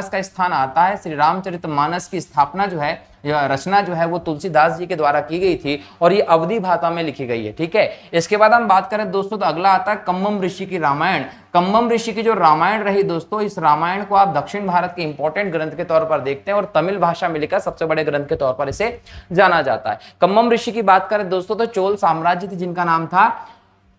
का स्थान आता है। श्री रामचरितमानस की स्थापना जो है, यह रचना जो है वो तुलसीदास जी के द्वारा की गई थी और ये अवधी भाषा में लिखी गई है। ठीक है, इसके बाद हम बात करें दोस्तों तो अगला आता है कम्मम ऋषि की रामायण। कम्मम ऋषि की जो रामायण रही दोस्तों, इस रामायण को आप दक्षिण भारत के इंपॉर्टेंट ग्रंथ के तौर पर देखते हैं और तमिल भाषा में लिखा सबसे बड़े ग्रंथ के तौर पर इसे जाना जाता है। कम्मम ऋषि की बात करें दोस्तों तो चोल साम्राज्य थी, जिनका नाम था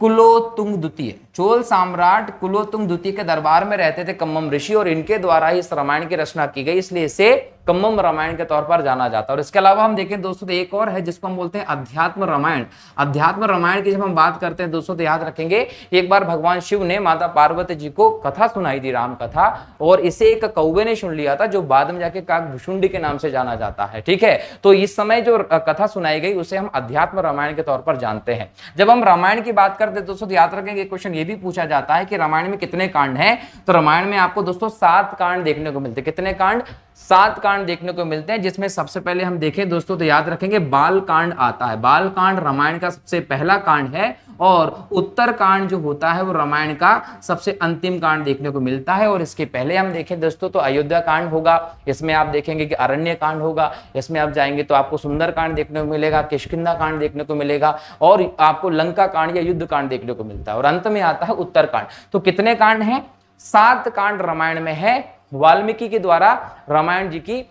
कुलोतुंग द्वितीय। चोल सम्राट कुलोतुंग द्वितीय के दरबार में रहते थे कम्मम ऋषि और इनके द्वारा इस रामायण की रचना की गई, इसलिए इसे कम्मम रामायण के तौर पर जाना जाता है। और इसके अलावा हम देखें दोस्तों तो एक और है जिसको हम बोलते हैं अध्यात्म रामायण। अध्यात्म रामायण की जब हम बात करते हैं दोस्तों तो याद रखेंगे, एक बार भगवान शिव ने माता पार्वती जी को कथा सुनाई थी, राम कथा, और इसे एक कौवे ने सुन लिया था, जो बाद में जाके काकभुशुंडी के नाम से जाना जाता है। ठीक है, तो इस समय जो कथा सुनाई गई उसे हम अध्यात्म रामायण के तौर पर जानते हैं। जब हम रामायण की बात करते हैं दोस्तों तो याद रखेंगे, क्वेश्चन ये भी पूछा जाता है कि रामायण में कितने कांड हैं, तो रामायण में आपको दोस्तों 7 कांड देखने को मिलते हैं। कितने कांड? 7 कांड देखने को मिलते हैं, जिसमें सबसे पहले हम देखें दोस्तों तो याद रखेंगे बाल कांड आता है। बाल कांड रामायण का सबसे पहला कांड है और उत्तर कांड जो होता है वो रामायण का सबसे अंतिम कांड देखने को मिलता है। और इसके पहले हम देखें दोस्तों तो अयोध्या कांड होगा, इसमें आप देखेंगे कि अरण्य कांड होगा, इसमें आप जाएंगे तो आपको सुंदर कांड देखने को मिलेगा, किष्किंधा कांड देखने को मिलेगा और आपको लंका कांड या युद्ध कांड देखने को मिलता है, और अंत में आता है उत्तर कांड। तो कितने कांड हैं? 7 कांड रामायण में है। वाल्मीकि के द्वारा रामायण जी की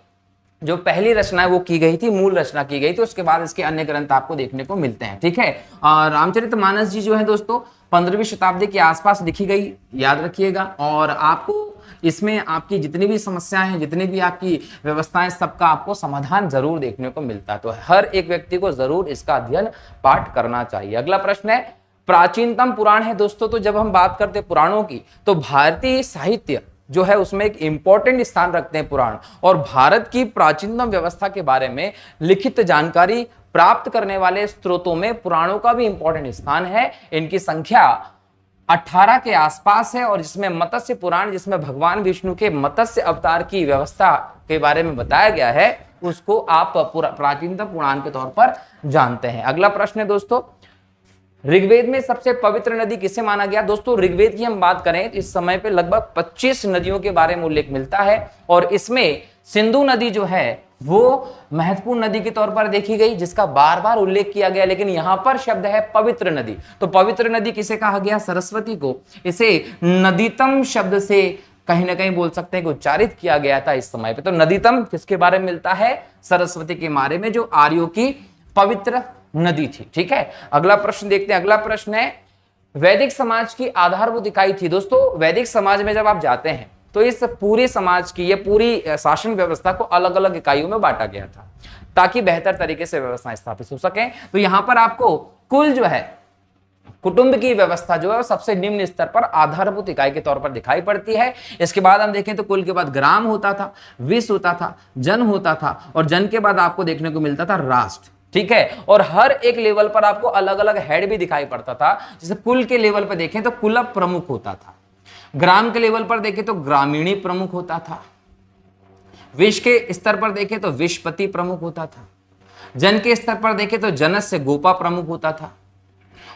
जो पहली रचना है वो की गई थी, मूल रचना की गई थी, उसके बाद इसके अन्य ग्रंथ आपको देखने को मिलते हैं। ठीक है, और रामचरितमानस जी जो है दोस्तों 15वीं शताब्दी के आसपास लिखी गई, याद रखिएगा। और आपको इसमें आपकी जितनी भी समस्याएं हैं, जितनी भी आपकी व्यवस्थाएं, सबका आपको समाधान जरूर देखने को मिलता है। तो हर एक व्यक्ति को जरूर इसका अध्ययन पाठ करना चाहिए। अगला प्रश्न है, प्राचीनतम पुराण है दोस्तों, तो जब हम बात करते हैं पुराणों की तो भारतीय साहित्य जो है उसमें एक इंपॉर्टेंट स्थान रखते हैं पुराण, और भारत की प्राचीनतम व्यवस्था के बारे में लिखित जानकारी प्राप्त करने वाले स्रोतों में पुराणों का भी इंपॉर्टेंट स्थान है। इनकी संख्या 18 के आसपास है और जिसमें मत्स्य पुराण, जिसमें भगवान विष्णु के मत्स्य अवतार की व्यवस्था के बारे में बताया गया है, उसको आप प्राचीनतम पुराण के तौर पर जानते हैं। अगला प्रश्न है दोस्तों, ऋग्वेद में सबसे पवित्र नदी किसे माना गया? दोस्तों ऋग्वेद की हम बात करें इस समय पे लगभग 25 नदियों के बारे में उल्लेख मिलता है और इसमें सिंधु नदी जो है वो महत्वपूर्ण नदी के तौर पर देखी गई, जिसका बार बार उल्लेख किया गया, लेकिन यहां पर शब्द है पवित्र नदी। तो पवित्र नदी किसे कहा गया? सरस्वती को। इसे नदीतम शब्द से कहीं ना कहीं बोल सकते हैं कि उच्चारित किया गया था इस समय पे। तो नदीतम किसके बारे में मिलता है? सरस्वती के बारे में, जो आर्यों की पवित्र नदी थी। ठीक है, अगला प्रश्न देखते हैं। अगला प्रश्न है, वैदिक समाज की आधारभूत इकाई थी। दोस्तों वैदिक समाज में जब आप जाते हैं तो इस पूरे समाज की, ये पूरी शासन व्यवस्था को अलग अलग इकाइयों में बांटा गया था ताकि बेहतर तरीके से व्यवस्था स्थापित हो सके। तो यहां पर आपको कुल जो है, कुटुंब की व्यवस्था जो है वो सबसे निम्न स्तर पर आधारभूत इकाई के तौर पर दिखाई पड़ती है। इसके बाद हम देखें तो कुल के बाद ग्राम होता था, विश्व होता था, जन होता था और जन के बाद आपको देखने को मिलता था राष्ट्र। ठीक है, और हर एक लेवल पर आपको अलग अलग हेड भी दिखाई पड़ता था। जैसे कुल के लेवल पर देखें तो कुल प्रमुख होता था, ग्राम के लेवल पर देखें तो ग्रामीणी प्रमुख होता था, विश्व के स्तर पर देखें तो विश्वपति प्रमुख होता था, जन के स्तर पर देखें तो जनस्य गोपा प्रमुख होता था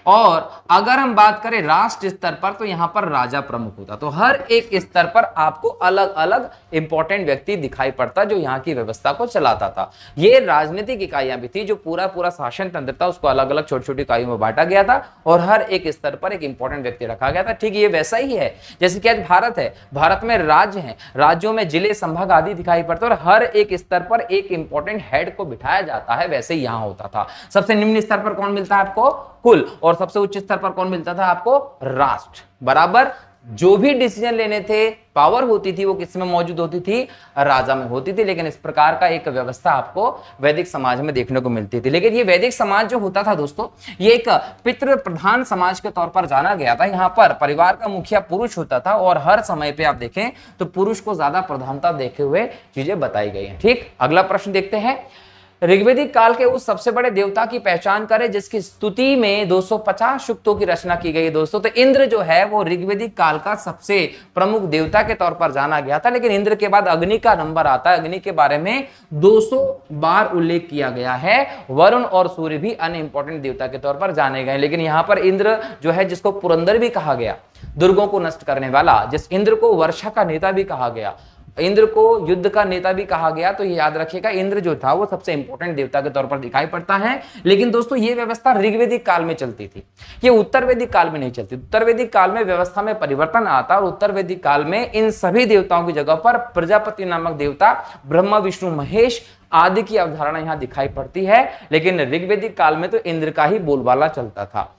और अगर हम बात करें राष्ट्र स्तर पर तो यहां पर राजा प्रमुख होता। तो हर एक स्तर पर आपको अलग अलग इंपॉर्टेंट व्यक्ति दिखाई पड़ता जो यहां की व्यवस्था को चलाता था। ये राजनीतिक इकाइयां भी थी, जो पूरा शासन तंत्र था उसको अलग अलग छोटी छोटी इकाइयों में बांटा गया था और हर एक स्तर पर एक इंपॉर्टेंट व्यक्ति रखा गया था। ठीक ये वैसा ही है जैसे कि आज भारत है, भारत में राज्य है, राज्यों में जिले, संभाग आदि दिखाई पड़ते और हर एक स्तर पर एक इंपॉर्टेंट हेड को बिठाया जाता है, वैसे ही यहां होता था। सबसे निम्न स्तर पर कौन मिलता है आपको? कुल। और सबसे उच्च स्तर पर कौन मिलता था आपको? राष्ट्र। बराबर। जो भी डिसीजन लेने थे, पावर होती थी, वो किसमें मौजूद होती थी? राजा में होती थी। लेकिन इस प्रकार का एक व्यवस्था आपको वैदिक समाज में देखने को मिलती थी। लेकिन ये वैदिक समाज जो होता था दोस्तों, ये एक पितृ प्रधान समाज के तौर पर जाना गया था। यहाँ पर परिवार का मुखिया पुरुष होता था और हर समय पे आप देखें तो पुरुष को ज्यादा प्रधानता देते हुए चीजें बताई गई हैं। ठीक, अगला प्रश्न देखते हैं। ऋग्वेदिक काल के उस सबसे बड़े देवता की पहचान करें जिसकी स्तुति में 250 सूक्तों की रचना की गई है। दोस्तों तो इंद्र जो है वो ऋग्वेदिक काल का सबसे प्रमुख देवता के तौर पर जाना गया था, लेकिन इंद्र के बाद अग्नि का नंबर आता है। अग्नि के बारे में 200 बार उल्लेख किया गया है। वरुण और सूर्य भी अन्य इंपॉर्टेंट देवता के तौर पर जाने गए, लेकिन यहाँ पर इंद्र जो है, जिसको पुरंदर भी कहा गया, दुर्गों को नष्ट करने वाला, जिस इंद्र को वर्षा का नेता भी कहा गया, इंद्र को युद्ध का नेता भी कहा गया, तो ये याद रखिएगा इंद्र जो था वो सबसे इंपॉर्टेंट देवता के तौर पर दिखाई पड़ता है। लेकिन दोस्तों ये व्यवस्था ऋग्वेदिक काल में चलती थी, ये उत्तर वैदिक काल में नहीं चलती। उत्तर वैदिक काल में व्यवस्था में परिवर्तन आता और उत्तर वैदिक काल में इन सभी देवताओं की जगह पर प्रजापति नामक देवता, ब्रह्मा विष्णु महेश आदि की अवधारणा यहां दिखाई पड़ती है। लेकिन ऋग्वेदिक काल में तो इंद्र का ही बोलबाला चलता था।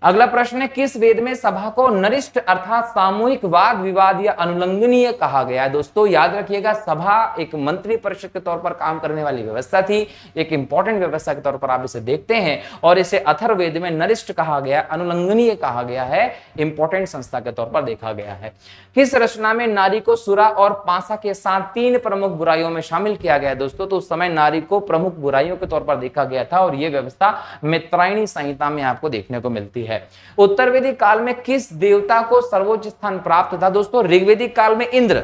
अगला प्रश्न है, किस वेद में सभा को नरिष्ठ अर्थात सामूहिक वाद विवाद या अनुल्लंघनीय कहा गया है? दोस्तों याद रखिएगा, सभा एक मंत्री परिषद के तौर पर काम करने वाली व्यवस्था थी, एक इंपॉर्टेंट व्यवस्था के तौर पर आप इसे देखते हैं और इसे अथर्ववेद में नरिष्ठ कहा गया, अनुल्लंघनीय कहा गया है, इंपॉर्टेंट संस्था के तौर पर देखा गया है। किस रचना में नारी को सुरा और पासा के साथ 3 प्रमुख बुराइयों में शामिल किया गया? दोस्तों तो उस समय नारी को प्रमुख बुराइयों के तौर पर देखा गया था और यह व्यवस्था मित्रायणी संहिता में आपको देखने को मिलती है। उत्तर वैदिक काल में किस देवता को सर्वोच्च स्थान प्राप्त था? दोस्तों ऋग्वेदिक काल में इंद्र,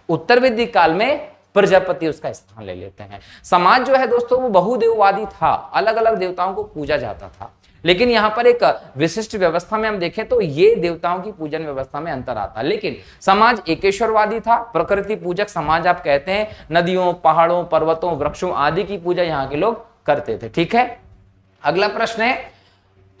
उत्तर वैदिक काल में प्रजापति उसका स्थान ले लेते हैं। समाज जो है दोस्तों वो बहुदेववादी था, अलग अलग देवताओं को पूजा जाता था, लेकिन यहां पर एक विशिष्ट व्यवस्था में हम देखें तो ये देवताओं की पूजन व्यवस्था में अंतर आता। लेकिन समाज एकेश्वरवादी था, प्रकृति पूजक समाज आप कहते हैं, नदियों, पहाड़ों, पर्वतों, वृक्षों आदि की पूजा यहाँ के लोग करते थे। ठीक है, अगला प्रश्न है,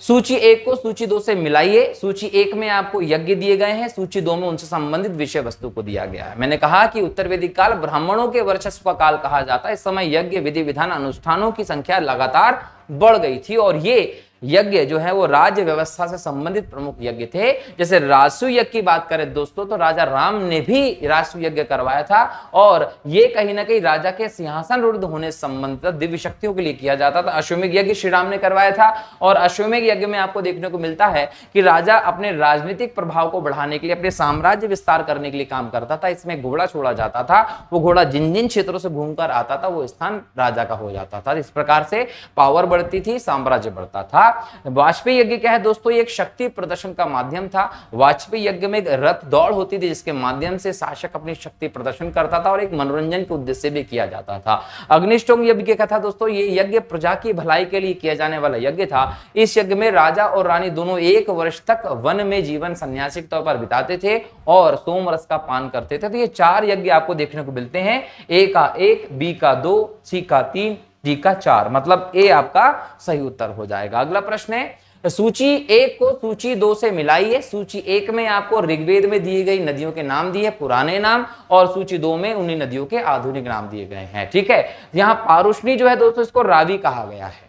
सूची 1 को सूची 2 से मिलाइए। सूची 1 में आपको यज्ञ दिए गए हैं, सूची 2 में उनसे संबंधित विषय वस्तु को दिया गया है। मैंने कहा कि उत्तर वैदिक काल ब्राह्मणों के वर्चस्व का काल कहा जाता है। इस समय यज्ञ, विधि विधान, अनुष्ठानों की संख्या लगातार बढ़ गई थी और ये यज्ञ जो है वो राज्य व्यवस्था से संबंधित प्रमुख यज्ञ थे। जैसे राजसूय यज्ञ की बात करें दोस्तों तो राजा राम ने भी राजसूय यज्ञ करवाया था और ये कहीं ना कहीं राजा के सिंहासन रूढ़ होने से संबंधित दिव्य शक्तियों के लिए किया जाता था। अश्वमेध यज्ञ श्री राम ने करवाया था और अश्वमेध यज्ञ में आपको देखने को मिलता है कि राजा अपने राजनीतिक प्रभाव को बढ़ाने के लिए, अपने साम्राज्य विस्तार करने के लिए काम करता था। इसमें घोड़ा छोड़ा जाता था, वो घोड़ा जिन जिन क्षेत्रों से घूमकर आता था वो स्थान राजा का हो जाता था। इस प्रकार से पावर बढ़ती थी, साम्राज्य बढ़ता था। वाजपेयी यज्ञ क्या है दोस्तों, ये एक शक्ति प्रदर्शन का माध्यम था। वाजपेयी यज्ञ में एक रथ दौड़ होती थी जिसके माध्यम से शासक अपनी शक्ति प्रदर्शन करता था और एक मनोरंजन के उद्देश्य से भी किया जाता था। अग्निष्टोम यज्ञ क्या था दोस्तों, ये यज्ञ प्रजा की भलाई के लिए किया जाने वाला यज्ञ था। इस यज्ञ में राजा और रानी दोनों 1 वर्ष तक वन में जीवन सन्यासी के तौर पर बिताते थे और सोम रस का पान करते थे। तो ये 4 यज्ञ आपको देखने को मिलते हैं, ए का 1, बी का 2, सी का 3, डी का 4, मतलब ए आपका सही उत्तर हो जाएगा। अगला प्रश्न है, सूची 1 को सूची 2 से मिलाइए। सूची 1 में आपको ऋग्वेद में दी गई नदियों के नाम दिए, पुराने नाम, और सूची 2 में उन्हीं नदियों के आधुनिक नाम दिए गए हैं। ठीक है, यहाँ पारुष्णी जो है दोस्तों इसको रावी कहा गया है,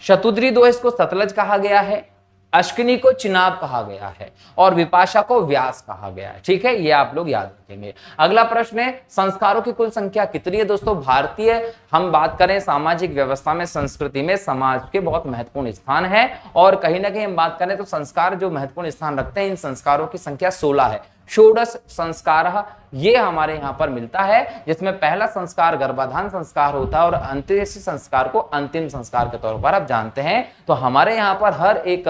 शतुद्री दो इसको सतलज कहा गया है, अश्किनी को चिनाब कहा गया है और विपाशा को व्यास कहा गया है। ठीक है, ये आप लोग याद रखेंगे। अगला प्रश्न है, संस्कारों की कुल संख्या कितनी है दोस्तों। भारतीय हम बात करें सामाजिक व्यवस्था में, संस्कृति में समाज के बहुत महत्वपूर्ण स्थान है और कहीं ना कहीं हम बात करें तो संस्कार जो महत्वपूर्ण स्थान रखते हैं, इन संस्कारों की संख्या 16 है। षोडश संस्कार ये हमारे यहाँ पर मिलता है, जिसमें पहला संस्कार गर्भाधान संस्कार होता है और अंत्येष्टि संस्कार को अंतिम संस्कार के तौर पर आप जानते हैं। तो हमारे यहाँ पर हर एक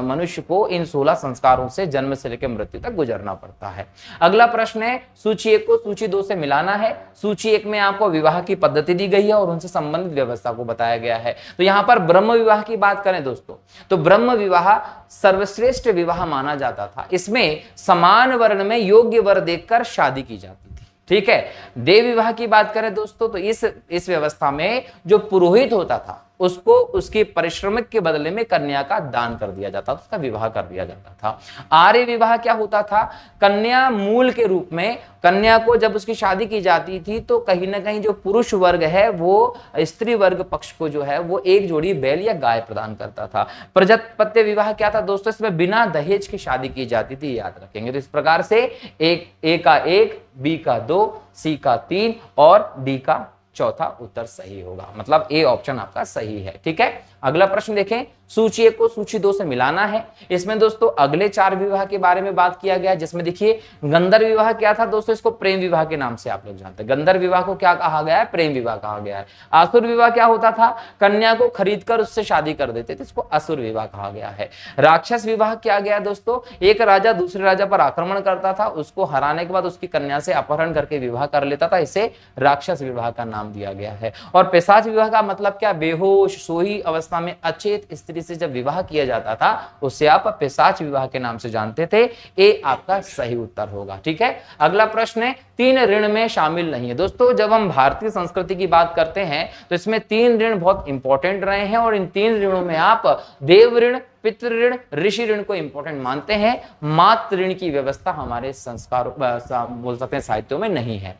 मनुष्य को इन 16 संस्कारों से जन्म से लेकर मृत्यु तक गुजरना पड़ता है। अगला प्रश्न है, सूची 1 को सूची 2 से मिलाना है। सूची 1 में आपको विवाह की पद्धति दी गई है और उनसे संबंधित व्यवस्था को बताया गया है। तो यहाँ पर ब्रह्म विवाह की बात करें दोस्तों, तो ब्रह्म विवाह सर्वश्रेष्ठ विवाह माना जाता था। इसमें समान वर्ण में योग्य वर देखकर शादी की जाती थी। ठीक है, देव विवाह की बात करें दोस्तों, तो इस व्यवस्था में जो पुरोहित होता था उसको उसके परिश्रमिक के बदले में कन्या का दान कर दिया जाता था, उसका विवाह कर दिया जाता था। आर्य विवाह क्या होता था, कन्या मूल के रूप में कन्या को जब उसकी शादी की जाती थी तो कहीं ना कहीं जो पुरुष वर्ग है वो स्त्री वर्ग पक्ष को जो है वो एक जोड़ी बैल या गाय प्रदान करता था। प्रजापत्य विवाह क्या था दोस्तों, इसमें बिना दहेज की शादी की जाती थी, याद रखेंगे। तो इस प्रकार से ए का 1, बी का 2, सी का 3 और डी का चौथा उत्तर सही होगा, मतलब ए ऑप्शन आपका सही है। ठीक है, अगला प्रश्न देखें, सूची 1 को सूची 2 से मिलाना है। इसमें दोस्तों अगले 4 विवाह के बारे में बात किया गया, जिसमें देखिए गंधर्व विवाह क्या था दोस्तों, इसको प्रेम विवाह के नाम से आप लोग जानते हैं। गंधर्व विवाह को क्या कहा गया है, प्रेम विवाह कहा गया है। आसुर विवाह क्या होता था, कन्या को खरीदकर उससे शादी कर देते थे, इसको असुर विवाह कहा गया है। राक्षस विवाह क्या गया दोस्तों, एक राजा दूसरे राजा पर आक्रमण करता था, उसको हराने के बाद उसकी कन्या से अपहरण करके विवाह कर लेता था, इसे राक्षस विवाह का नाम दिया गया है। और पिशाच विवाह का मतलब क्या, बेहोश सोई अवस्था में अचेत स्त्री से जब विवाह किया जाता था उसे आप पिशाच विवाह के नाम से जानते थे। ए आपका सही उत्तर होगा। ठीक है, अगला प्रश्न है, 3 ऋण में शामिल नहीं है। दोस्तों जब हम भारतीय संस्कृति की बात करते हैं तो इसमें 3 ऋण बहुत इंपॉर्टेंट रहे हैं और इन 3 ऋणों में आप देव ऋण, पितृ ऋण, ऋषि ऋण को इंपॉर्टेंट मानते हैं। मातृ ऋण की व्यवस्था हमारे संस्कार बोल सकते हैं साहित्यों में नहीं है।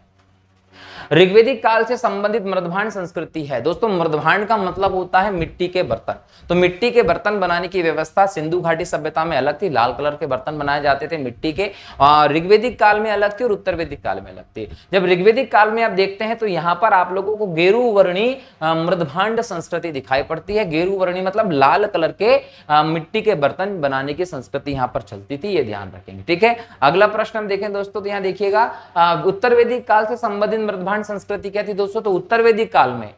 ऋग्वेदिक काल से संबंधित मृदभांड संस्कृति है। दोस्तों मृदभांड का मतलब होता है मिट्टी के बर्तन। तो मिट्टी के बर्तन बनाने की व्यवस्था सिंधु घाटी सभ्यता में अलग थी, लाल कलर के बर्तन बनाए जाते थे मिट्टी के। ऋग्वेदिक काल में अलग थी और उत्तर वैदिक काल में अलग थी। जब ऋग्वेदिक काल में आप देखते हैं तो यहाँ पर आप लोगों को गेरुवर्णी मृदभांड संस्कृति दिखाई पड़ती है। गेरुवर्णी मतलब लाल कलर के मिट्टी के बर्तन बनाने की संस्कृति यहाँ पर चलती थी, ये ध्यान रखेंगे। ठीक है, अगला प्रश्न हम देखें दोस्तों, तो यहाँ देखिएगा उत्तर वैदिक काल से संबंधित मृदभांड संस्कृति क्या थी दोस्तों, तो उत्तर वैदिक काल में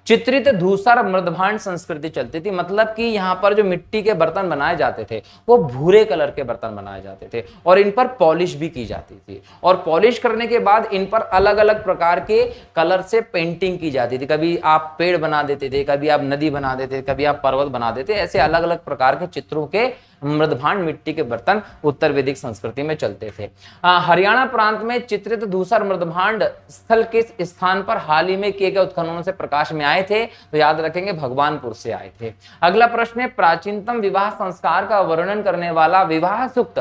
चित्रित धूसर मृदभांड संस्कृति चलती थी। मतलब कि यहाँ पर जो मिट्टी के बर्तन बनाए जाते थे वो भूरे कलर के बर्तन बनाए जाते थे और इन पर पॉलिश भी की जाती थी और पॉलिश करने के बाद इन पर अलग अलग प्रकार के कलर से पेंटिंग की जाती थी। कभी आप पेड़ बना देते थे, कभी आप नदी बना देते, कभी आप पर्वत बना देते, ऐसे अलग अलग प्रकार के चित्रों के मृदभांड मिट्टी के बर्तन उत्तर वैदिक संस्कृति में चलते थे। हरियाणा प्रांत में चित्रित धूसर मृदभांड स्थल के स्थान पर हाल ही में किए गए उत्खननों से प्रकाश में आए थे, तो याद रखेंगे भगवानपुर से आए थे। अगला प्रश्न है, प्राचीनतम विवाह संस्कार का वर्णन करने वाला विवाह सूक्त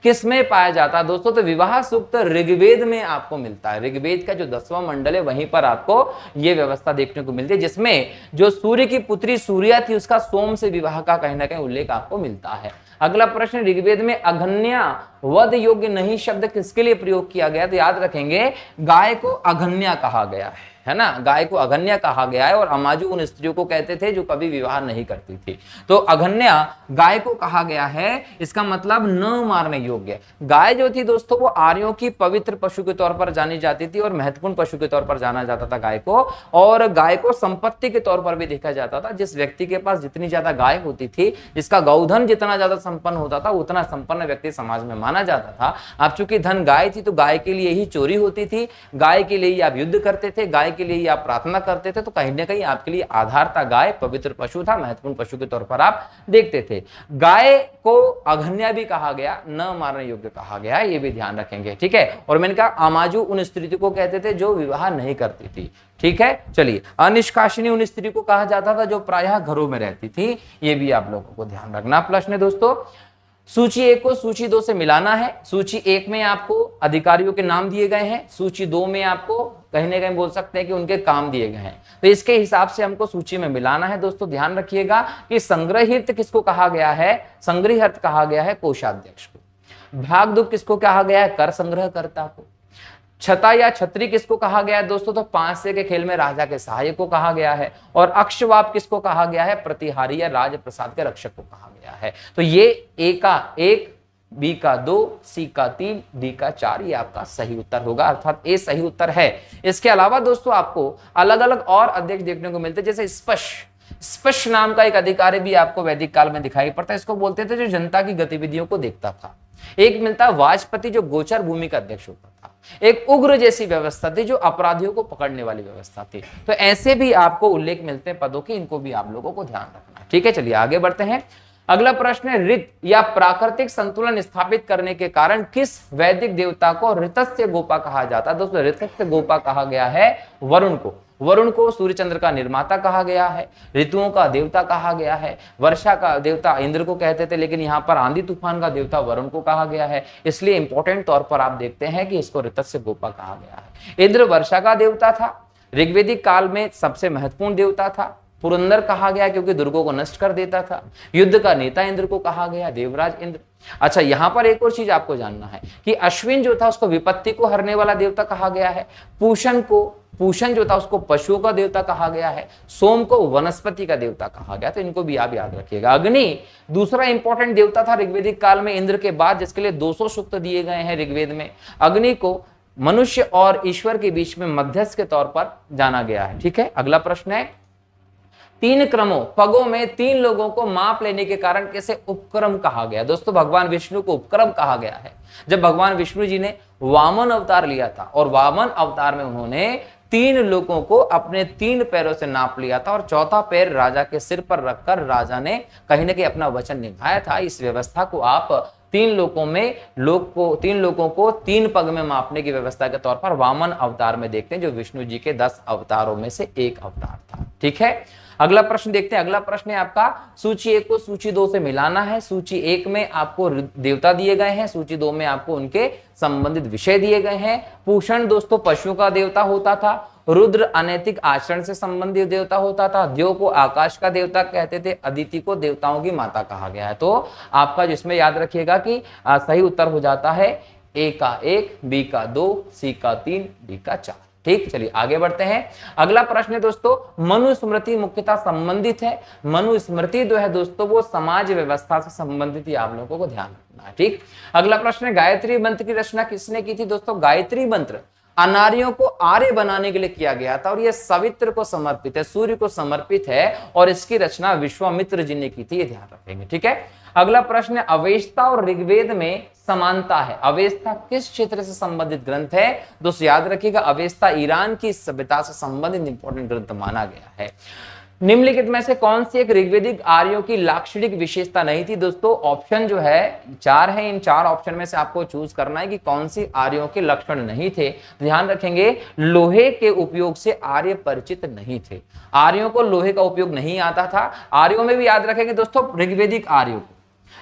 किसमें पाया जाता है दोस्तों, तो विवाह सूक्त ऋग्वेद में आपको मिलता है। ऋग्वेद का जो 10वां मंडल है वहीं पर आपको ये व्यवस्था देखने को मिलती है, जिसमें जो सूर्य की पुत्री सूर्या थी उसका सोम से विवाह का कहीं ना कहीं उल्लेख आपको मिलता है। अगला प्रश्न, ऋग्वेद में अघन्या वध योग्य नहीं शब्द किसके लिए प्रयोग किया गया, तो याद रखेंगे गाय को अघन्या कहा गया है। है ना, गाय को अघन्या कहा गया है। और अमाजु उन स्त्रियों को कहते थे जो कभी विवाह नहीं करती थी। तो अघन्या गाय को कहा गया है, इसका मतलब न मारने योग्य। गाय जो थी दोस्तों वो आर्यों की पवित्र पशु के तौर पर जानी जाती थी और महत्वपूर्ण पशु के तौर पर जाना जाता था गाय को। और गाय को संपत्ति के तौर पर भी देखा जाता था। जिस व्यक्ति के पास जितनी ज्यादा गाय होती थी, जिसका गौधन जितना ज्यादा संपन्न होता था, उतना संपन्न व्यक्ति समाज में माना जाता था। अब चूंकि धन गाय थी तो गाय के लिए ही चोरी होती थी, गाय के लिए ही आप युद्ध करते थे, गाय के लिए ही आप प्रार्थना करते थे। तो कहीं ना कहीं आपके लिए आधार था, गाय पवित्र पशु था, महत्वपूर्ण पशु के तौर पर आप देखते थे। गाय को अघन्या भी कहा गया, न मारने योग्य कहा गया, ये भी ध्यान रखेंगे, ठीक है। और मैंने कहा अमाजु उन स्त्रियों को कहते थे जो विवाह नहीं करती थी, ठीक है। चलिए, अनिष्कासिनी उन स्त्री को कहा जाता था जो प्रायः घरों में रहती थी, ये भी आप लोगों को ध्यान रखना। प्रश्न है दोस्तों, सूची 1 को सूची 2 से मिलाना है। सूची 1 में आपको अधिकारियों के नाम दिए गए हैं, सूची 2 में आपको कहीं ना कहीं बोल सकते हैं कि उनके काम दिए गए हैं। तो इसके हिसाब से हमको सूची में मिलाना है। दोस्तों ध्यान रखिएगा कि संग्रहित किसको कहा गया है, संग्रहित कहा गया है कोषाध्यक्ष को। भागदुक किसको कहा गया है, कर संग्रहकर्ता को। छता या छत्री किसको कहा गया है दोस्तों, तो 5 से के खेल में राजा के सहायक को कहा गया है। और अक्षवाप किसको कहा गया है, प्रतिहारी या राज प्रसाद के रक्षक को कहा गया है। तो ये ए का 1, बी का 2, सी का 3, डी का 4 ये आपका सही उत्तर होगा, अर्थात ए सही उत्तर है। इसके अलावा दोस्तों आपको अलग अलग और अध्यक्ष देखने को मिलते हैं, जैसे स्पश नाम का एक अधिकारी भी आपको वैदिक काल में दिखाई पड़ता है। इसको बोलते थे जो जनता की गतिविधियों को देखता था। एक मिलता है वाजपति जो गोचर भूमि का अध्यक्ष होता था। एक उग्र जैसी व्यवस्था थी जो अपराधियों को पकड़ने वाली व्यवस्था थी। तो ऐसे भी आपको उल्लेख मिलते हैं पदों के, इनको भी आप लोगों को ध्यान रखना है, ठीक है। चलिए आगे बढ़ते हैं। अगला प्रश्न है, ऋत या प्राकृतिक संतुलन स्थापित करने के कारण किस वैदिक देवता को ऋतस्य गोपा कहा जाता है। दोस्तों ऋतस्य गोपा कहा गया है वरुण को। वरुण को सूर्य चंद्र का निर्माता कहा गया है, ऋतुओं का देवता कहा गया है। वर्षा का देवता इंद्र को कहते थे, लेकिन यहाँ पर आंधी तूफान का देवता वरुण को कहा गया है। इसलिए इंपॉर्टेंट तौर पर आप देखते हैं कि इसको ऋतस्य गोपा कहा गया है। इंद्र वर्षा का देवता था, ऋग्वेदिक काल में सबसे महत्वपूर्ण देवता था। पुरंदर कहा गया क्योंकि दुर्गों को नष्ट कर देता था। युद्ध का नेता इंद्र को कहा गया, देवराज इंद्र। अच्छा, यहां पर एक और चीज आपको जानना है कि अश्विन जो था उसको विपत्ति को हरने वाला देवता कहा गया है। पूषण जो था उसको पशुओं का देवता कहा गया है। सोम को वनस्पति का देवता कहा गया। तो इनको भी आप याद रखिएगा। अग्नि दूसरा इंपॉर्टेंट देवता था ऋग्वेदिक काल में इंद्र के बाद, जिसके लिए 200 सूक्त दिए गए हैं ऋग्वेद में। अग्नि को मनुष्य और ईश्वर के बीच में मध्यस्थ के तौर पर जाना गया है, ठीक है। अगला प्रश्न है, 3 क्रमों पगों में 3 लोगों को माप लेने के कारण कैसे उपक्रम कहा गया। दोस्तों भगवान विष्णु को उपक्रम कहा गया है। जब भगवान विष्णु जी ने वामन अवतार लिया था और वामन अवतार में उन्होंने 3 लोगों को अपने 3 पैरों से नाप लिया था और चौथा पैर राजा के सिर पर रखकर राजा ने कहीं ना कहीं अपना वचन निभाया था। इस व्यवस्था को आप 3 लोगों को 3 पग में मापने की व्यवस्था के तौर पर वामन अवतार में देखते हैं, जो विष्णु जी के 10 अवतारों में से एक अवतार था, ठीक है। अगला प्रश्न देखते हैं। अगला प्रश्न है आपका, सूची 1 को सूची 2 से मिलाना है। सूची 1 में आपको देवता दिए गए हैं, सूची 2 में आपको उनके संबंधित विषय दिए गए हैं। पूषण दोस्तों पशुओं का देवता होता था। रुद्र अनैतिक आचरण से संबंधित देवता होता था। देव को आकाश का देवता कहते थे। अदिति को देवताओं की माता कहा गया है। तो आपका जिसमें याद रखिएगा कि सही उत्तर हो जाता है ए का 1, बी का 2, सी का 3, डी का 4, ठीक। चलिए आगे बढ़ते हैं। अगला प्रश्न है दोस्तों, मनुस्मृति मुख्यतः संबंधित है। मनुस्मृति जो है दोस्तों वो समाज व्यवस्था से संबंधित ही आप लोगों को ध्यान रखना है, ठीक। अगला प्रश्न है, गायत्री मंत्र की रचना किसने की थी। दोस्तों गायत्री मंत्र अनार्यों को आर्य बनाने के लिए किया गया था और यह सवित्र को समर्पित है, सूर्य को समर्पित है और इसकी रचना विश्वामित्र जी ने की थी, ये ध्यान रखेंगे, ठीक है। अगला प्रश्न है, अवेस्ता और ऋग्वेद में समानता है। अवेस्ता किस क्षेत्र से संबंधित ग्रंथ है। दोस्तों याद रखिएगा, अवेस्ता ईरान की सभ्यता से संबंधित इंपॉर्टेंट ग्रंथ माना गया है। निम्नलिखित में से कौन सी एक ऋग्वेदिक आर्यों की लाक्षणिक विशेषता नहीं थी। दोस्तों ऑप्शन जो है 4 है, इन 4 ऑप्शन में से आपको चूज करना है कि कौन सी आर्यों के लक्षण नहीं थे। ध्यान रखेंगे, लोहे के उपयोग से आर्य परिचित नहीं थे। आर्यों को लोहे का उपयोग नहीं आता था। आर्यों में भी याद रखेंगे दोस्तों ऋग्वेदिक आर्यों को,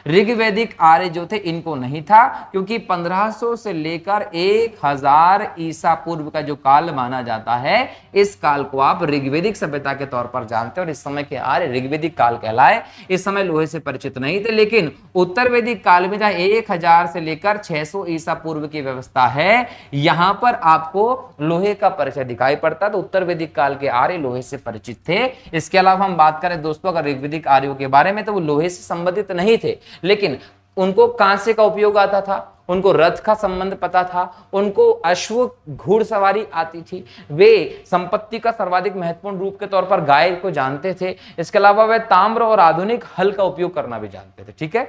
ऋग्वैदिक आर्य जो थे इनको नहीं था, क्योंकि 1500 से लेकर 1000 ईसा पूर्व का जो काल माना जाता है, इस काल को आप ऋग्वैदिक सभ्यता के तौर पर जानते हैं और इस समय के आर्य ऋग्वैदिक काल कहलाए। इस समय लोहे से परिचित नहीं थे, लेकिन उत्तर वैदिक काल में जहां 1000 से लेकर 600 ईसा पूर्व की व्यवस्था है, यहां पर आपको लोहे का परिचय दिखाई पड़ता है। तो उत्तर वैदिक काल के आर्य लोहे से परिचित थे। इसके अलावा हम बात करें दोस्तों अगर ऋग्वैदिक आर्यों के बारे में, तो वो लोहे से संबंधित नहीं थे, लेकिन उनको कांसे का उपयोग आता था, उनको रथ का संबंध पता था, उनको अश्व घुड़सवारी आती थी, वे संपत्ति का सर्वाधिक महत्वपूर्ण रूप के तौर पर गाय को जानते थे। इसके अलावा वे ताम्र और आधुनिक हल का उपयोग करना भी जानते थे, ठीक है,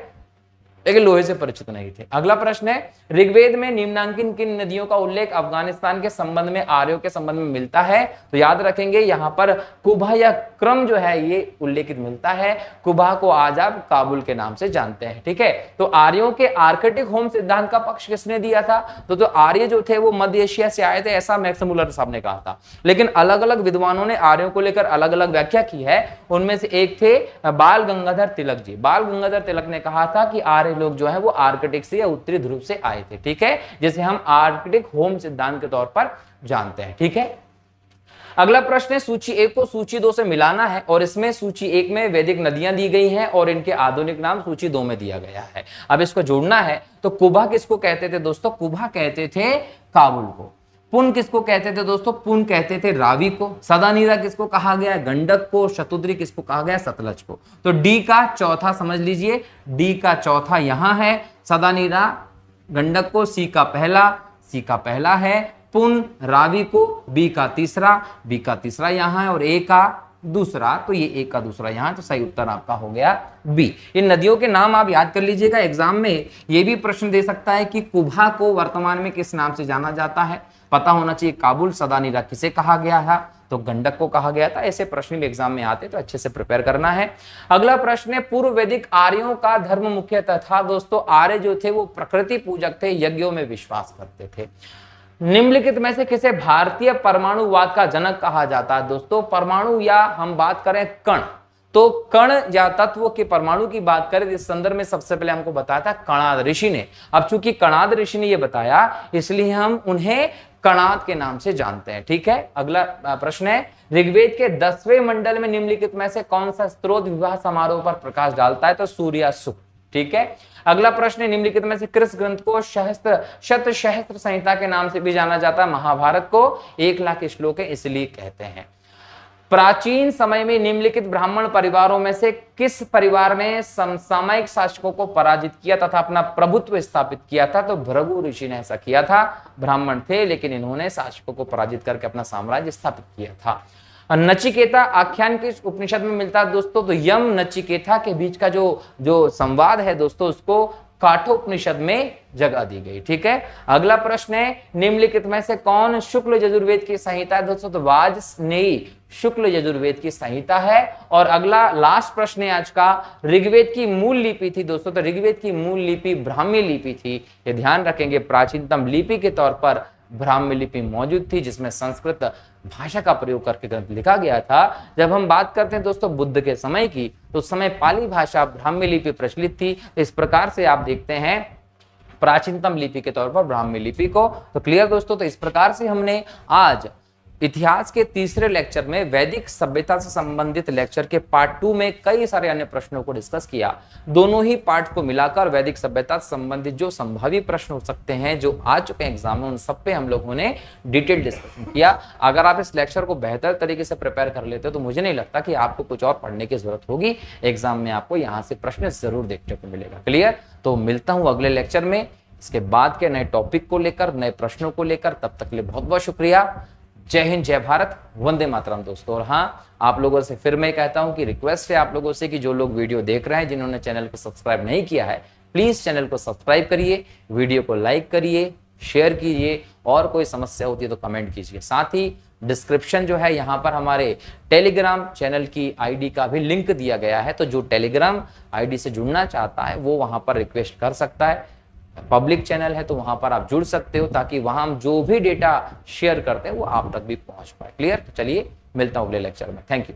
लेकिन लोहे से परिचित नहीं थे। अगला प्रश्न है, ऋग्वेद में निम्नांकित किन नदियों का उल्लेख अफगानिस्तान के संबंध में, आर्यों के संबंध में मिलता है? तो याद रखेंगे यहां पर कुबा या क्रम जो है ये उल्लेखित मिलता है। कुबा को आज आप काबुल के नाम से जानते हैं, ठीक है। तो आर्यों के आर्कटिक होम सिद्धांत का पक्ष किसने दिया था? तो आर्य जो थे वो मध्य एशिया से आए थे, ऐसा मैक्स मुलर साहब ने कहा था, लेकिन अलग अलग विद्वानों ने आर्यों को लेकर अलग अलग व्याख्या की है। उनमें से एक थे बाल गंगाधर तिलक जी। बाल गंगाधर तिलक ने कहा था कि आर्य लोग जो है वो आर्कटिक से या उत्तरी ध्रुव से आए थे, ठीक है, जिसे हम आर्कटिक होम सिद्धांत के तौर पर जानते हैं, ठीक है। अगला प्रश्न है, सूची 1 को सूची 2 से मिलाना है और इसमें सूची 1 में वैदिक नदियां दी गई हैं और इनके आधुनिक नाम सूची 2 में दिया गया है। अब इसको जोड़ना है। तो कुबा किसको कहते थे दोस्तों? कुबा कहते थे काबुल को। पुन किसको कहते थे दोस्तों? पुन कहते थे रावी को। सदानीरा किसको कहा गया? गंडक को। शतुद्री किसको कहा गया? सतलज को। तो डी का चौथा समझ लीजिए, डी का चौथा यहां है, सदानीरा गंडक को, सी का पहला है, पुन रावी को, बी का तीसरा यहां है और ए का दूसरा, तो ये ए का दूसरा यहां, तो सही उत्तर आपका हो गया बी। इन नदियों के नाम आप याद कर लीजिएगा, एग्जाम में ये भी प्रश्न दे सकता है कि कुबा को वर्तमान में किस नाम से जाना जाता है, पता होना चाहिए। काबुल, सदानीरा किसे कहा गया है? तो गंडक को कहा गया था। ऐसे प्रश्न भी एग्जाम में आते तो अच्छे से प्रिपेयर करना है। अगला प्रश्न है, पूर्व वैदिक आर्यों का धर्म मुख्यतः था दोस्तों, आर्य जो थे वो प्रकृति पूजक थे, यज्ञों में विश्वास करते थे। निम्नलिखित में से किसे भारतीय परमाणुवाद का जनक कहा जाता है? दोस्तों परमाणु या हम बात करें कण, तो कण या तत्व के परमाणु की बात करें, इस संदर्भ में सबसे पहले हमको बताया था कणाद ऋषि ने। अब चूंकि कणाद ऋषि ने ये बताया, इसलिए हम उन्हें कणाद के नाम से जानते हैं, ठीक है। अगला प्रश्न है, ऋग्वेद के 10वें मंडल में निम्नलिखित में से कौन सा स्त्रोत विवाह समारोह पर प्रकाश डालता है? तो सूर्य सुक्त, ठीक है। अगला प्रश्न है, निम्नलिखित में से किस ग्रंथ को शतसहस्त्र संहिता के नाम से भी जाना जाता है? महाभारत को 1,00,000 श्लोक है इसलिए कहते हैं। प्राचीन समय में निम्नलिखित ब्राह्मण परिवारों में से किस परिवार ने समसामयिक शासकों को पराजित किया तथा अपना प्रभुत्व स्थापित किया था? तो भृगु ऋषि ने ऐसा किया था। ब्राह्मण थे लेकिन इन्होंने शासकों को पराजित करके अपना साम्राज्य स्थापित किया था। नचिकेता आख्यान किस उपनिषद में मिलता है दोस्तों? तो यम नचिकेता के बीच का जो संवाद है दोस्तों, उसको काठोपनिषद में जगह दी गई, ठीक है। अगला प्रश्न है, निम्नलिखित में से कौन शुक्ल यजुर्वेद की संहिता है दोस्तों? तो वाजस्नेयी शुक्ल यजुर्वेद की संहिता है। और अगला लास्ट प्रश्न है आज का, ऋग्वेद की मूल लिपि थी दोस्तों, तो ऋग्वेद की मूल लिपि ब्राह्मी लिपि थी। ये ध्यान रखेंगे, प्राचीनतम लिपि के तौर पर ब्राह्मी लिपि मौजूद थी, जिसमें संस्कृत भाषा का प्रयोग करके ग्रंथ लिखा गया था। जब हम बात करते हैं दोस्तों बुद्ध के समय की, तो उस समय पाली भाषा ब्राह्मी लिपि प्रचलित थी। तो इस प्रकार से आप देखते हैं प्राचीनतम लिपि के तौर पर ब्राह्मी लिपि को। तो क्लियर दोस्तों, तो इस प्रकार से हमने आज इतिहास के तीसरे लेक्चर में वैदिक सभ्यता से संबंधित लेक्चर के पार्ट 2 में कई सारे अन्य प्रश्नों को डिस्कस किया। दोनों ही पार्ट को मिलाकर वैदिक सभ्यता से संबंधित जो संभावी प्रश्न हो सकते हैं, जो आ चुके हैं एग्जाम में, उन सब पे हम लोगों ने डिटेल डिस्कशन किया। अगर आप इस लेक्चर को बेहतर तरीके से प्रिपेयर कर लेते हो तो मुझे नहीं लगता कि आपको कुछ और पढ़ने की जरूरत होगी। एग्जाम में आपको यहाँ से प्रश्न जरूर देखने को मिलेगा। क्लियर? तो मिलता हूँ अगले लेक्चर में इसके बाद के नए टॉपिक को लेकर, नए प्रश्नों को लेकर। तब तक के लिए बहुत बहुत शुक्रिया। जय हिंद, जय भारत, वंदे मातरम दोस्तों। और हाँ, आप लोगों से फिर मैं कहता हूं कि रिक्वेस्ट है आप लोगों से कि जो लोग वीडियो देख रहे हैं, जिन्होंने चैनल को सब्सक्राइब नहीं किया है, प्लीज चैनल को सब्सक्राइब करिए, वीडियो को लाइक करिए, शेयर कीजिए, और कोई समस्या होती है तो कमेंट कीजिए। साथ ही डिस्क्रिप्शन जो है यहाँ पर हमारे टेलीग्राम चैनल की आईडी का भी लिंक दिया गया है, तो जो टेलीग्राम आईडी से जुड़ना चाहता है वो वहां पर रिक्वेस्ट कर सकता है। पब्लिक चैनल है तो वहां पर आप जुड़ सकते हो, ताकि वहां हम जो भी डेटा शेयर करते हैं वो आप तक भी पहुंच पाए। क्लियर? तो चलिए मिलता हूं अगले लेक्चर में। Thank you.